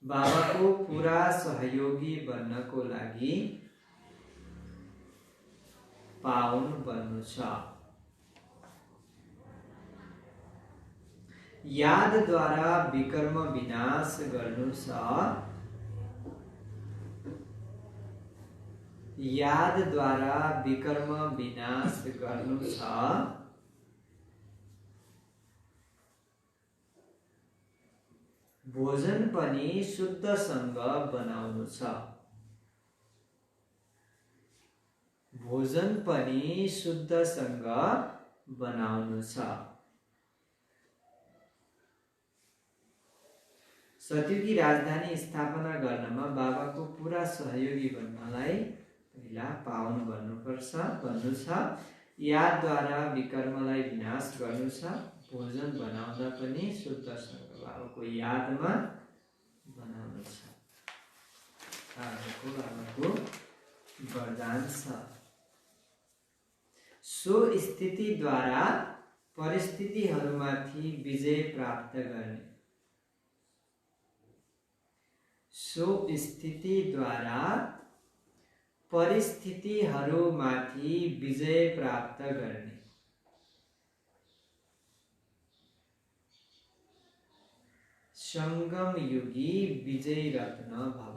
बाबाको पुरा सहयोगी बन्नको लागि पाउन बन्नु छ। यादद्वारा विकर्म विनाश गर्नु छ। यादद्वारा विकर्म विनाश गर्नु छ। भोजन पनि शुद्धसँग बनाउनु छ। भोजन पनि शुद्धसँग बनाउनु छ। सतयुगी राजधानी स्थापना गर्नमा बाबाको पुरा सहयोगी बन्नलाई पहिला पावन बन्नु छ। यादद्वारा विकर्मलाई विनाश गर्नु छ। भोजन बनाउँदा पनि शुद्धसँग बाबाको यादमा बनाउनु छ। बाबाको वरदान छ। सो स्थितिद्वारा परिस्थितिहरूमाथि विजय प्राप्त गर्ने। सो स्थितिद्वारा परिस्थितिहरूमाथि विजय प्राप्त गर्ने। संगम युगी विजय रत्न भव।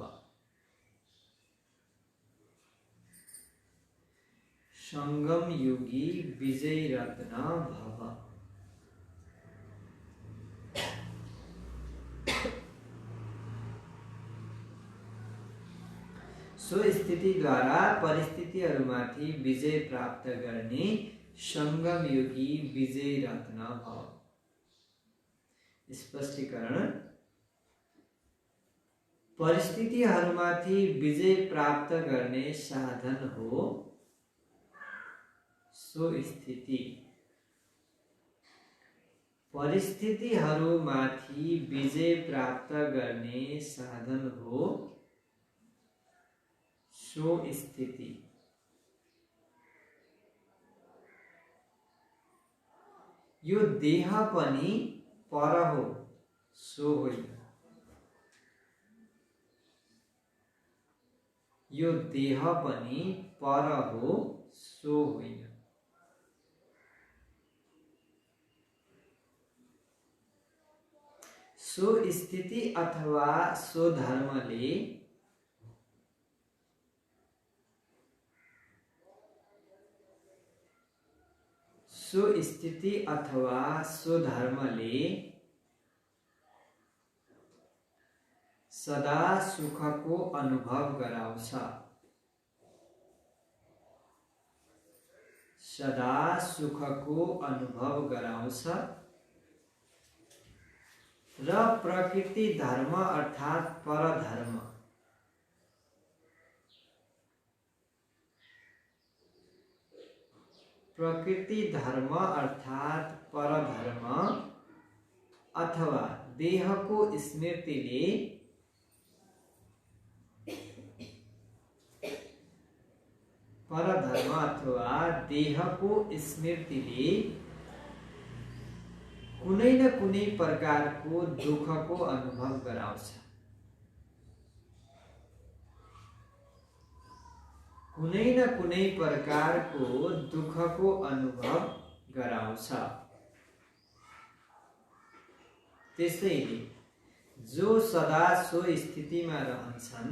संगम युगी विजय रत्न भव। सो स्थितिद्वारा परिस्थितिहरूमाथि विजय प्राप्त गर्ने संगम युगी विजय रत्न भव। स्पष्टीकरण, परिस्थितिहरूमाथि विजय प्राप्त गर्ने साधन हो सो स्थिति। परिस्थितिहरूमाथि विजय प्राप्त गर्ने साधन हो सो स्थिति। यो देह पनि पर हो सो होइन। यो देह पनि पर हो सो होइन। सो स्थिति अथवा सो धर्मले सो स्थिति अथवा सो धर्मले सदा सुखको अनुभव गराउँछ। सदा सुखको अनुभव गराउँछ र प्रकृति धर्म अर्थात् परधर्म प्रकृति धर्म अर्थात् परधर्म अथवा देहको स्मृतिले परधर्म अथवा देहको स्मृतिले कुनै न कुनै प्रकारको दुःखको अनुभव गराउँछ। कुनै न कुनै प्रकारको दुःखको अनुभव गराउँछ। त्यसैले जो सदा सो स्थितिमा रहन्छन्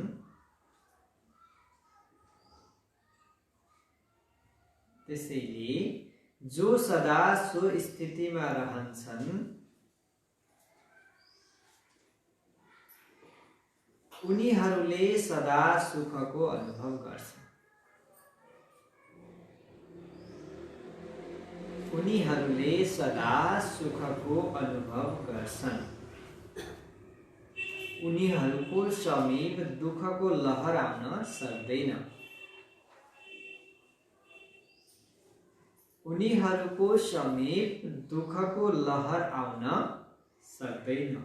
उनीहरूले सदा सुखको अनुभव गर्छन्। उनीहरूले सदा सुखको अनुभव गर्छन्। उनीहरूको समीप दुःखको लहर आउन सक्दैन। उनीहरूको समीप दुःखको लहर आउन सक्दैन।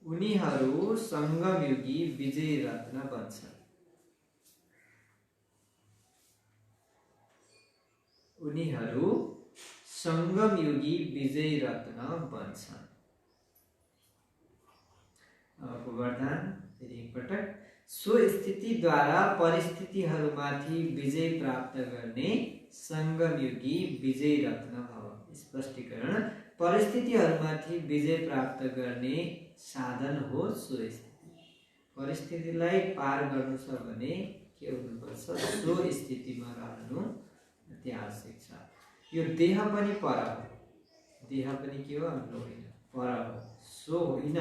उनीहरू संगमयुगी विजय रत्न बन्छन्। उनीहरू संगमयुगी विजय रत्न बन्छन्। अब वरदान फेरि एकपटक। सो स्थितिद्वारा परिस्थितिहरूमाथि विजय प्राप्त गर्ने संगमयुगी विजय रत्न भव। स्पष्टीकरण। परिस्थितिहरूमाथि विजय प्राप्त गर्ने साधन हो सो स्थिति। परिस्थितिलाई पार गर्नु छ भने के हुनुपर्छ? सो स्थितिमा रहनु अति आवश्यक छ। यो देह पनि पर हो। देह पनि के हो? हाम्रो होइन, पर हो। सो होइन,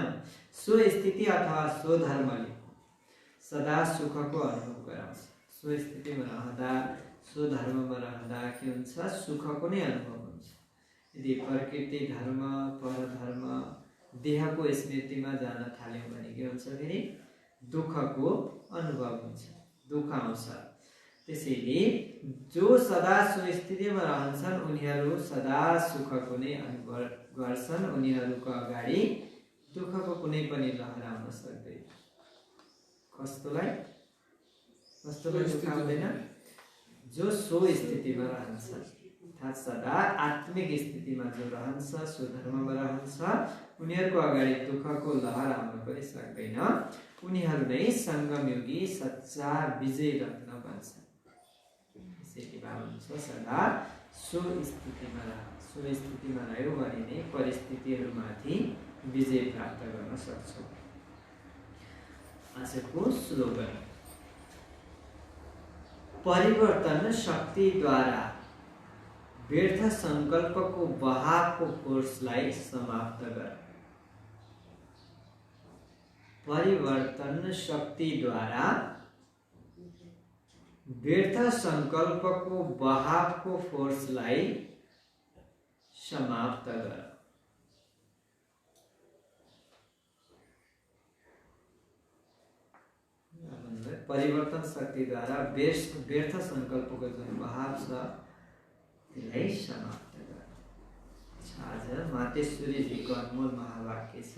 सो स्थिति अथवा सो धर्मले सदा सुखको अनुभव गराउँछ। सो स्थितिमा रहँदा, सो धर्ममा रहँदा के हुन्छ? सुखको नै अनुभव हुन्छ। यदि प्रकृति धर्म, परधर्म, देहको स्मृतिमा जान थाल्यौँ भने के हुन्छ? फेरि दुःखको अनुभव हुन्छ, दुःख आउँछ। त्यसैले जो सदा सो स्थितिमा रहन्छन् उनीहरू सदा सुखको नै अनुभव गर्छन्। उनीहरूको अगाडि दुःखको कुनै पनि लहर आउन सक्दैन। कस्तोलाई दुःख आउँदैन? जो सो स्थितिमा रहन्छन्, अर्थात् सदा आत्मिक स्थितिमा जो रहन्छ, सो धर्ममा रहन्छ, उनीहरूको अगाडि दुःखको लहर आउन पनि सक्दैन। उनीहरू नै संगमयुगी सच्चा विजय रत्न बन्छन्। त्यसैले भावना सदा सो स्थितिमा रह। सो स्थितिमा रह्यो भने नै परिस्थितिहरूमाथि विजय प्राप्त गर्न सक्छौँ। आजको स्लोगन। परिवर्तन शक्तिद्वारा व्यर्थ संकल्पको बहावको फोर्सलाई समाप्त गर। परिवर्तन शक्तिद्वारा व्यर्थ संकल्पको बहावको फोर्सलाई समाप्त गर। परिवर्तन शक्तिद्वारा व्यर्थ संकल्पको जुन बहाव छ त्यसलाई समाप्त गर। आज मातेश्वरीजीको अनमोल महावाक्य छ।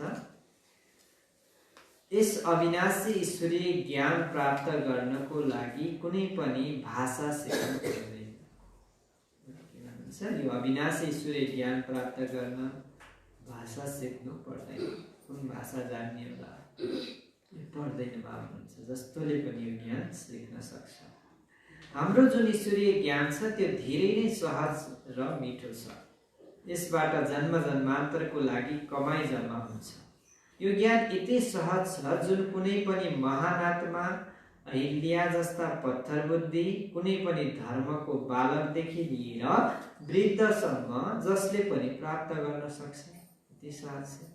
यस अविनाशी ईश्वरीय ज्ञान प्राप्त गर्नको लागि कुनै पनि भाषा सिक्नु पर्दैन। यो अविनाशी ईश्वरीय ज्ञान प्राप्त गर्न भाषा सिक्नु पर्दैन। कुन भाषा जान्ने होला? पर्दैन भावनुहुन्छ। जस्तोले पनि यो ज्ञान सिक्न सक्छ। हाम्रो जुन ईश्वरीय ज्ञान छ त्यो धेरै नै सहज र मिठो छ। यसबाट जन्म जन्मान्तरको लागि कमाई जम्मा हुन्छ। यो ज्ञान यति सहज छ जुन कुनै पनि महान आत्मा, अहिल्या जस्ता पत्थर बुद्धि, कुनै पनि धर्मको बालकदेखि लिएर वृद्धसम्म जसले पनि प्राप्त गर्न सक्छ। यति सहज छ।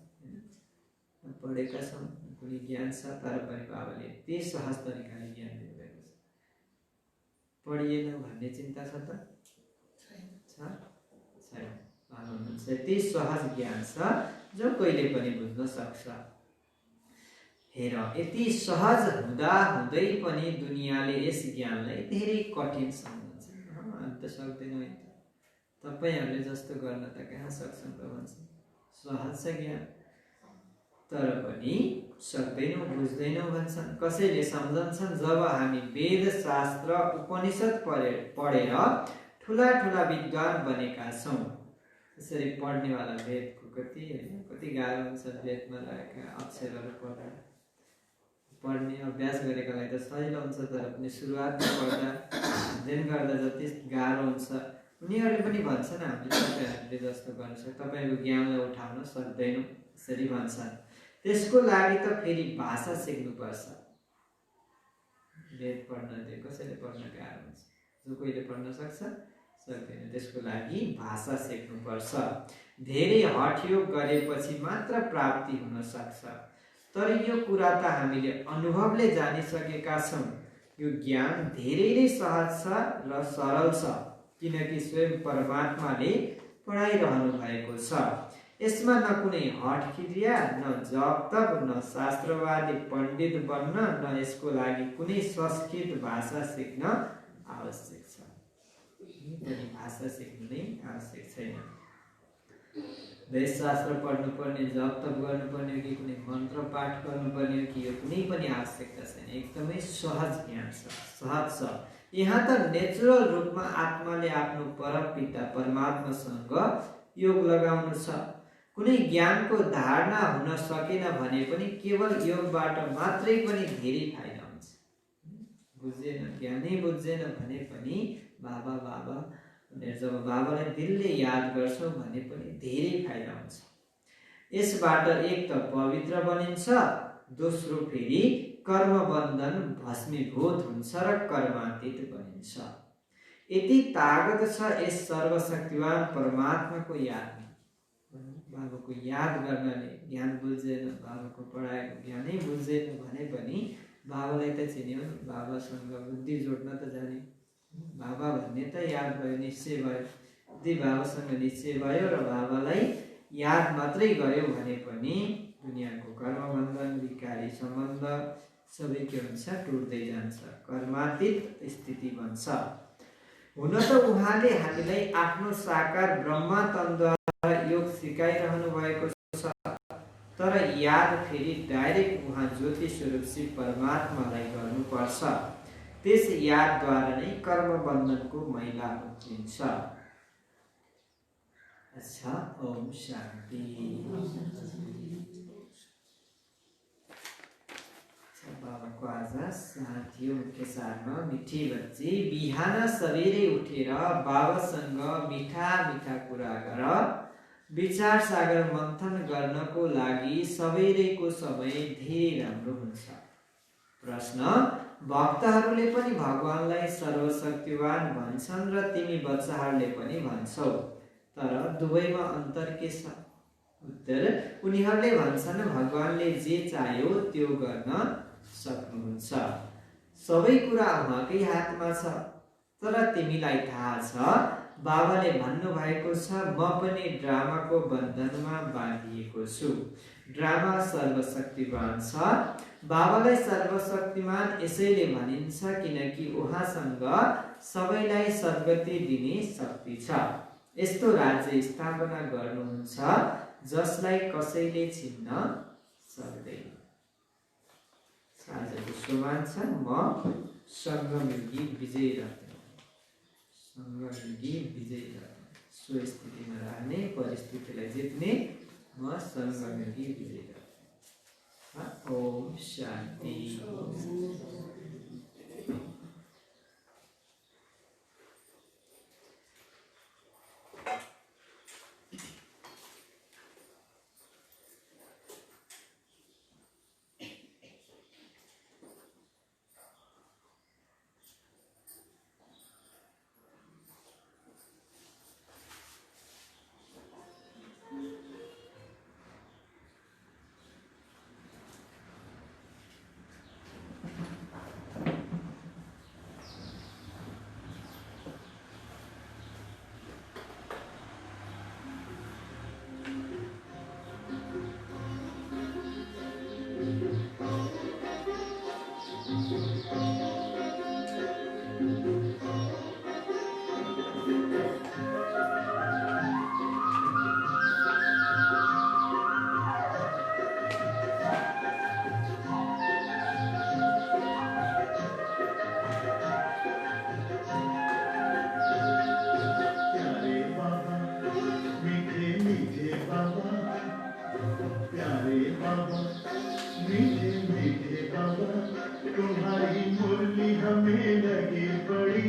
पढेका छौँ, कुनै ज्ञान छ, तर पनि बाबाले यति सहज तरिकाले ज्ञान दिनुभएको छ। पढिएन भन्ने चिन्ता छ त? छैन। यति सहज ज्ञान छ जो कहिले पनि बुझ्न सक्छ। हेर, यति सहज हुँदा हुँदै पनि दुनियाँले यस ज्ञानलाई धेरै कठिन सम्झन्छ। अन्त सक्दैनौँ नि त, तपाईँहरूले जस्तो गर्न त कहाँ सक्छन् त भन्छन्। सहज छ ज्ञान, तर पनि सक्दैनौँ, बुझ्दैनौँ भन्छन्। कसैले सम्झन्छन् जब हामी वेद शास्त्र उपनिषद पढेर ठुला ठुला विद्वान बनेका छौँ। यसरी पढ्नेवाला वेदको कति गाह्रो हुन्छ। वेदमा रहेका अक्षरहरू पढ्ने अभ्यास गरेकालाई त सजिलो हुन्छ, तर पनि सुरुवातमा पढ्दा अध्ययन गर्दा जति गाह्रो हुन्छ। उनीहरूले पनि भन्छन् हामीले तपाईँहरूले जस्तो गर्न सक्छ, तपाईँको ज्ञानलाई उठाउन सक्दैनौँ यसरी भन्छन्। त्यसको लागि त फेरि भाषा सिक्नुपर्छ। वेद पढ्न कसैले पढ्न गाह्रो हुन्छ। जो कोहीले पढ्न सक्छ सक्दैन। त्यसको लागि भाषा सिक्नुपर्छ। धेरै हठयोग गरेपछि मात्र प्राप्ति हुन सक्छ। तर यो कुरा त हामीले अनुभवले जानिसकेका छौँ। यो ज्ञान धेरै नै सहज छ र सरल छ, किनकि स्वयं परमात्माले पढाइरहनु भएको छ। यसमा न कुनै हठ क्रिया, न जप तप, न शास्त्रवादी पण्डित बन्न, न यसको लागि कुनै संस्कृत भाषा सिक्न आवश्यक छ। कुनै भाषा सिक्नु नै आवश्यक छैन। वेदशास्त्र पढ्नुपर्ने, जप तप गर्नुपर्ने हो कि कुनै मन्त्र पाठ गर्नुपर्ने हो कि यो कुनै पनि आवश्यकता छैन। एकदमै सहज ज्ञान छ, सहज छ। यहाँ त नेचुरल रूपमा आत्माले आफ्नो परमपिता परमात्मासँग योग लगाउनु छ। कुनै ज्ञानको धारणा हुन सकेन भने पनि केवल योगबाट मात्रै पनि धेरै फाइदा हुन्छ। बुझेन, ज्ञानै बुझेन भने पनि बाबा बाबा भनेर जब बाबालाई दिलले याद गर्छौँ भने पनि धेरै फाइदा हुन्छ। यसबाट एक त पवित्र बनिन्छ, दोस्रो फेरि कर्मबन्धन भस्मीभूत हुन्छ र कर्मातीत बनिन्छ। यति तागत छ यस सर्वशक्तिवान परमात्माको याद। बाबाको याद गर्नाले ज्ञान बुझेन, बाबाको पढाएको ज्ञानै बुझेन भने पनि बाबालाई त चिन्यो, बाबासँग बुद्धि जोड्न त जाने, बाबा भन्ने त याद भयो, निश्चय भयो। यदि बाबासँग निश्चय भयो र बाबालाई याद मात्रै गर्यो भने पनि दुनियाँको कर्मबन्धन, विकारी सम्बन्ध सबै के हुन्छ, टुट्दै जान्छ, कर्मातीत स्थिति बन्छ। हुन त उहाँले हामीलाई आफ्नो साकार ब्रह्मा तन्द्वारा योग सिकाइरहनु भएको छ। तर याद फेरि डाइरेक्ट उहाँ ज्योति स्वरूप शिव परमात्मालाई गर्नुपर्छ। त्यस यादद्वारा नै कर्मबन्धनको मैला उठिन्छ। अच्छा, ओम शान्ति। बाबाको आज साथीयो मुख्य सारमा मिठी बच्ची, बिहान सबेरै उठेर बाबासँग मिठा मिठा कुरा गर। विचार सागर मन्थन गर्नको लागि सबेरैको समय धेरै राम्रो हुन्छ। प्रश्न, भक्तहरूले पनि भगवानलाई सर्वशक्तिवान भन्छन् र तिमी बच्चाहरूले पनि भन्छौ, तर दुवैमा अन्तर के छ? उत्तर, उनीहरूले भन्छन् भगवानले जे चाह्यो त्यो गर्न सक्नुहुन्छ, सबै कुरा उहाँकै हातमा छ। तर तिमीलाई थाहा छ बाबाले भन्नुभएको छ, म पनि ड्रामाको बन्धनमा बाँधिएको छु। ड्रामा सर्वशक्तिवान छ। बाबालाई सर्वशक्तिमान यसैले भनिन्छ किनकि उहाँसँग सबैलाई सद्गति दिने शक्ति छ। यस्तो राज्य स्थापना गर्नुहुन्छ जसलाई कसैले छिन्न सक्दैन। आज विश्वमान छ, म सङ्गमिर्गी विजय रत्न, सङ्गमिर्गी विजय रत्न, सो स्थितिमा रहने, परिस्थितिलाई जित्ने म सङ्गमिर्गी विजय रत्न। ओम शान्ति। तुम्हारी मुरली हमें लगे बड़ी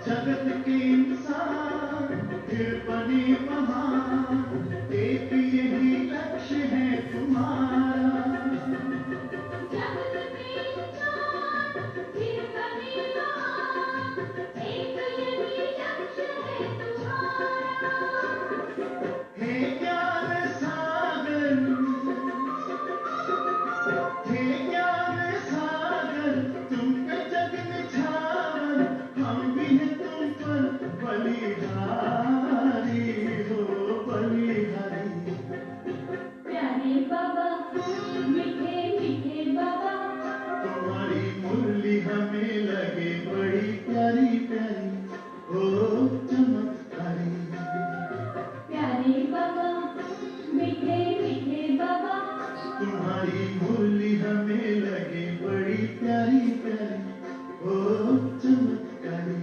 जगत के इंसान फिर बने महान, एक यही लक्ष्य है तुम्हारा। जगत के इंसान फिर बने महान, एक यही लक्ष्य है तुम्हारा। हे ज्ञान सागर, हे ज्ञान सागर, तुम पे जग निछावर, हम भी हैं तुम पर बलिहारी हो बलिहारी। प्यारे बाबा, मीठे मीठे बाबा, तुम्हारी मुरली हमें लगे बड़ी प्यारी प्यारी हो चमत्कारी। प्यारे बाबा, मीठे मीठे बाबा, तुम्हारी मुरली हमें लगे बड़ी प्यारी प्यारी हो चमत्कारी।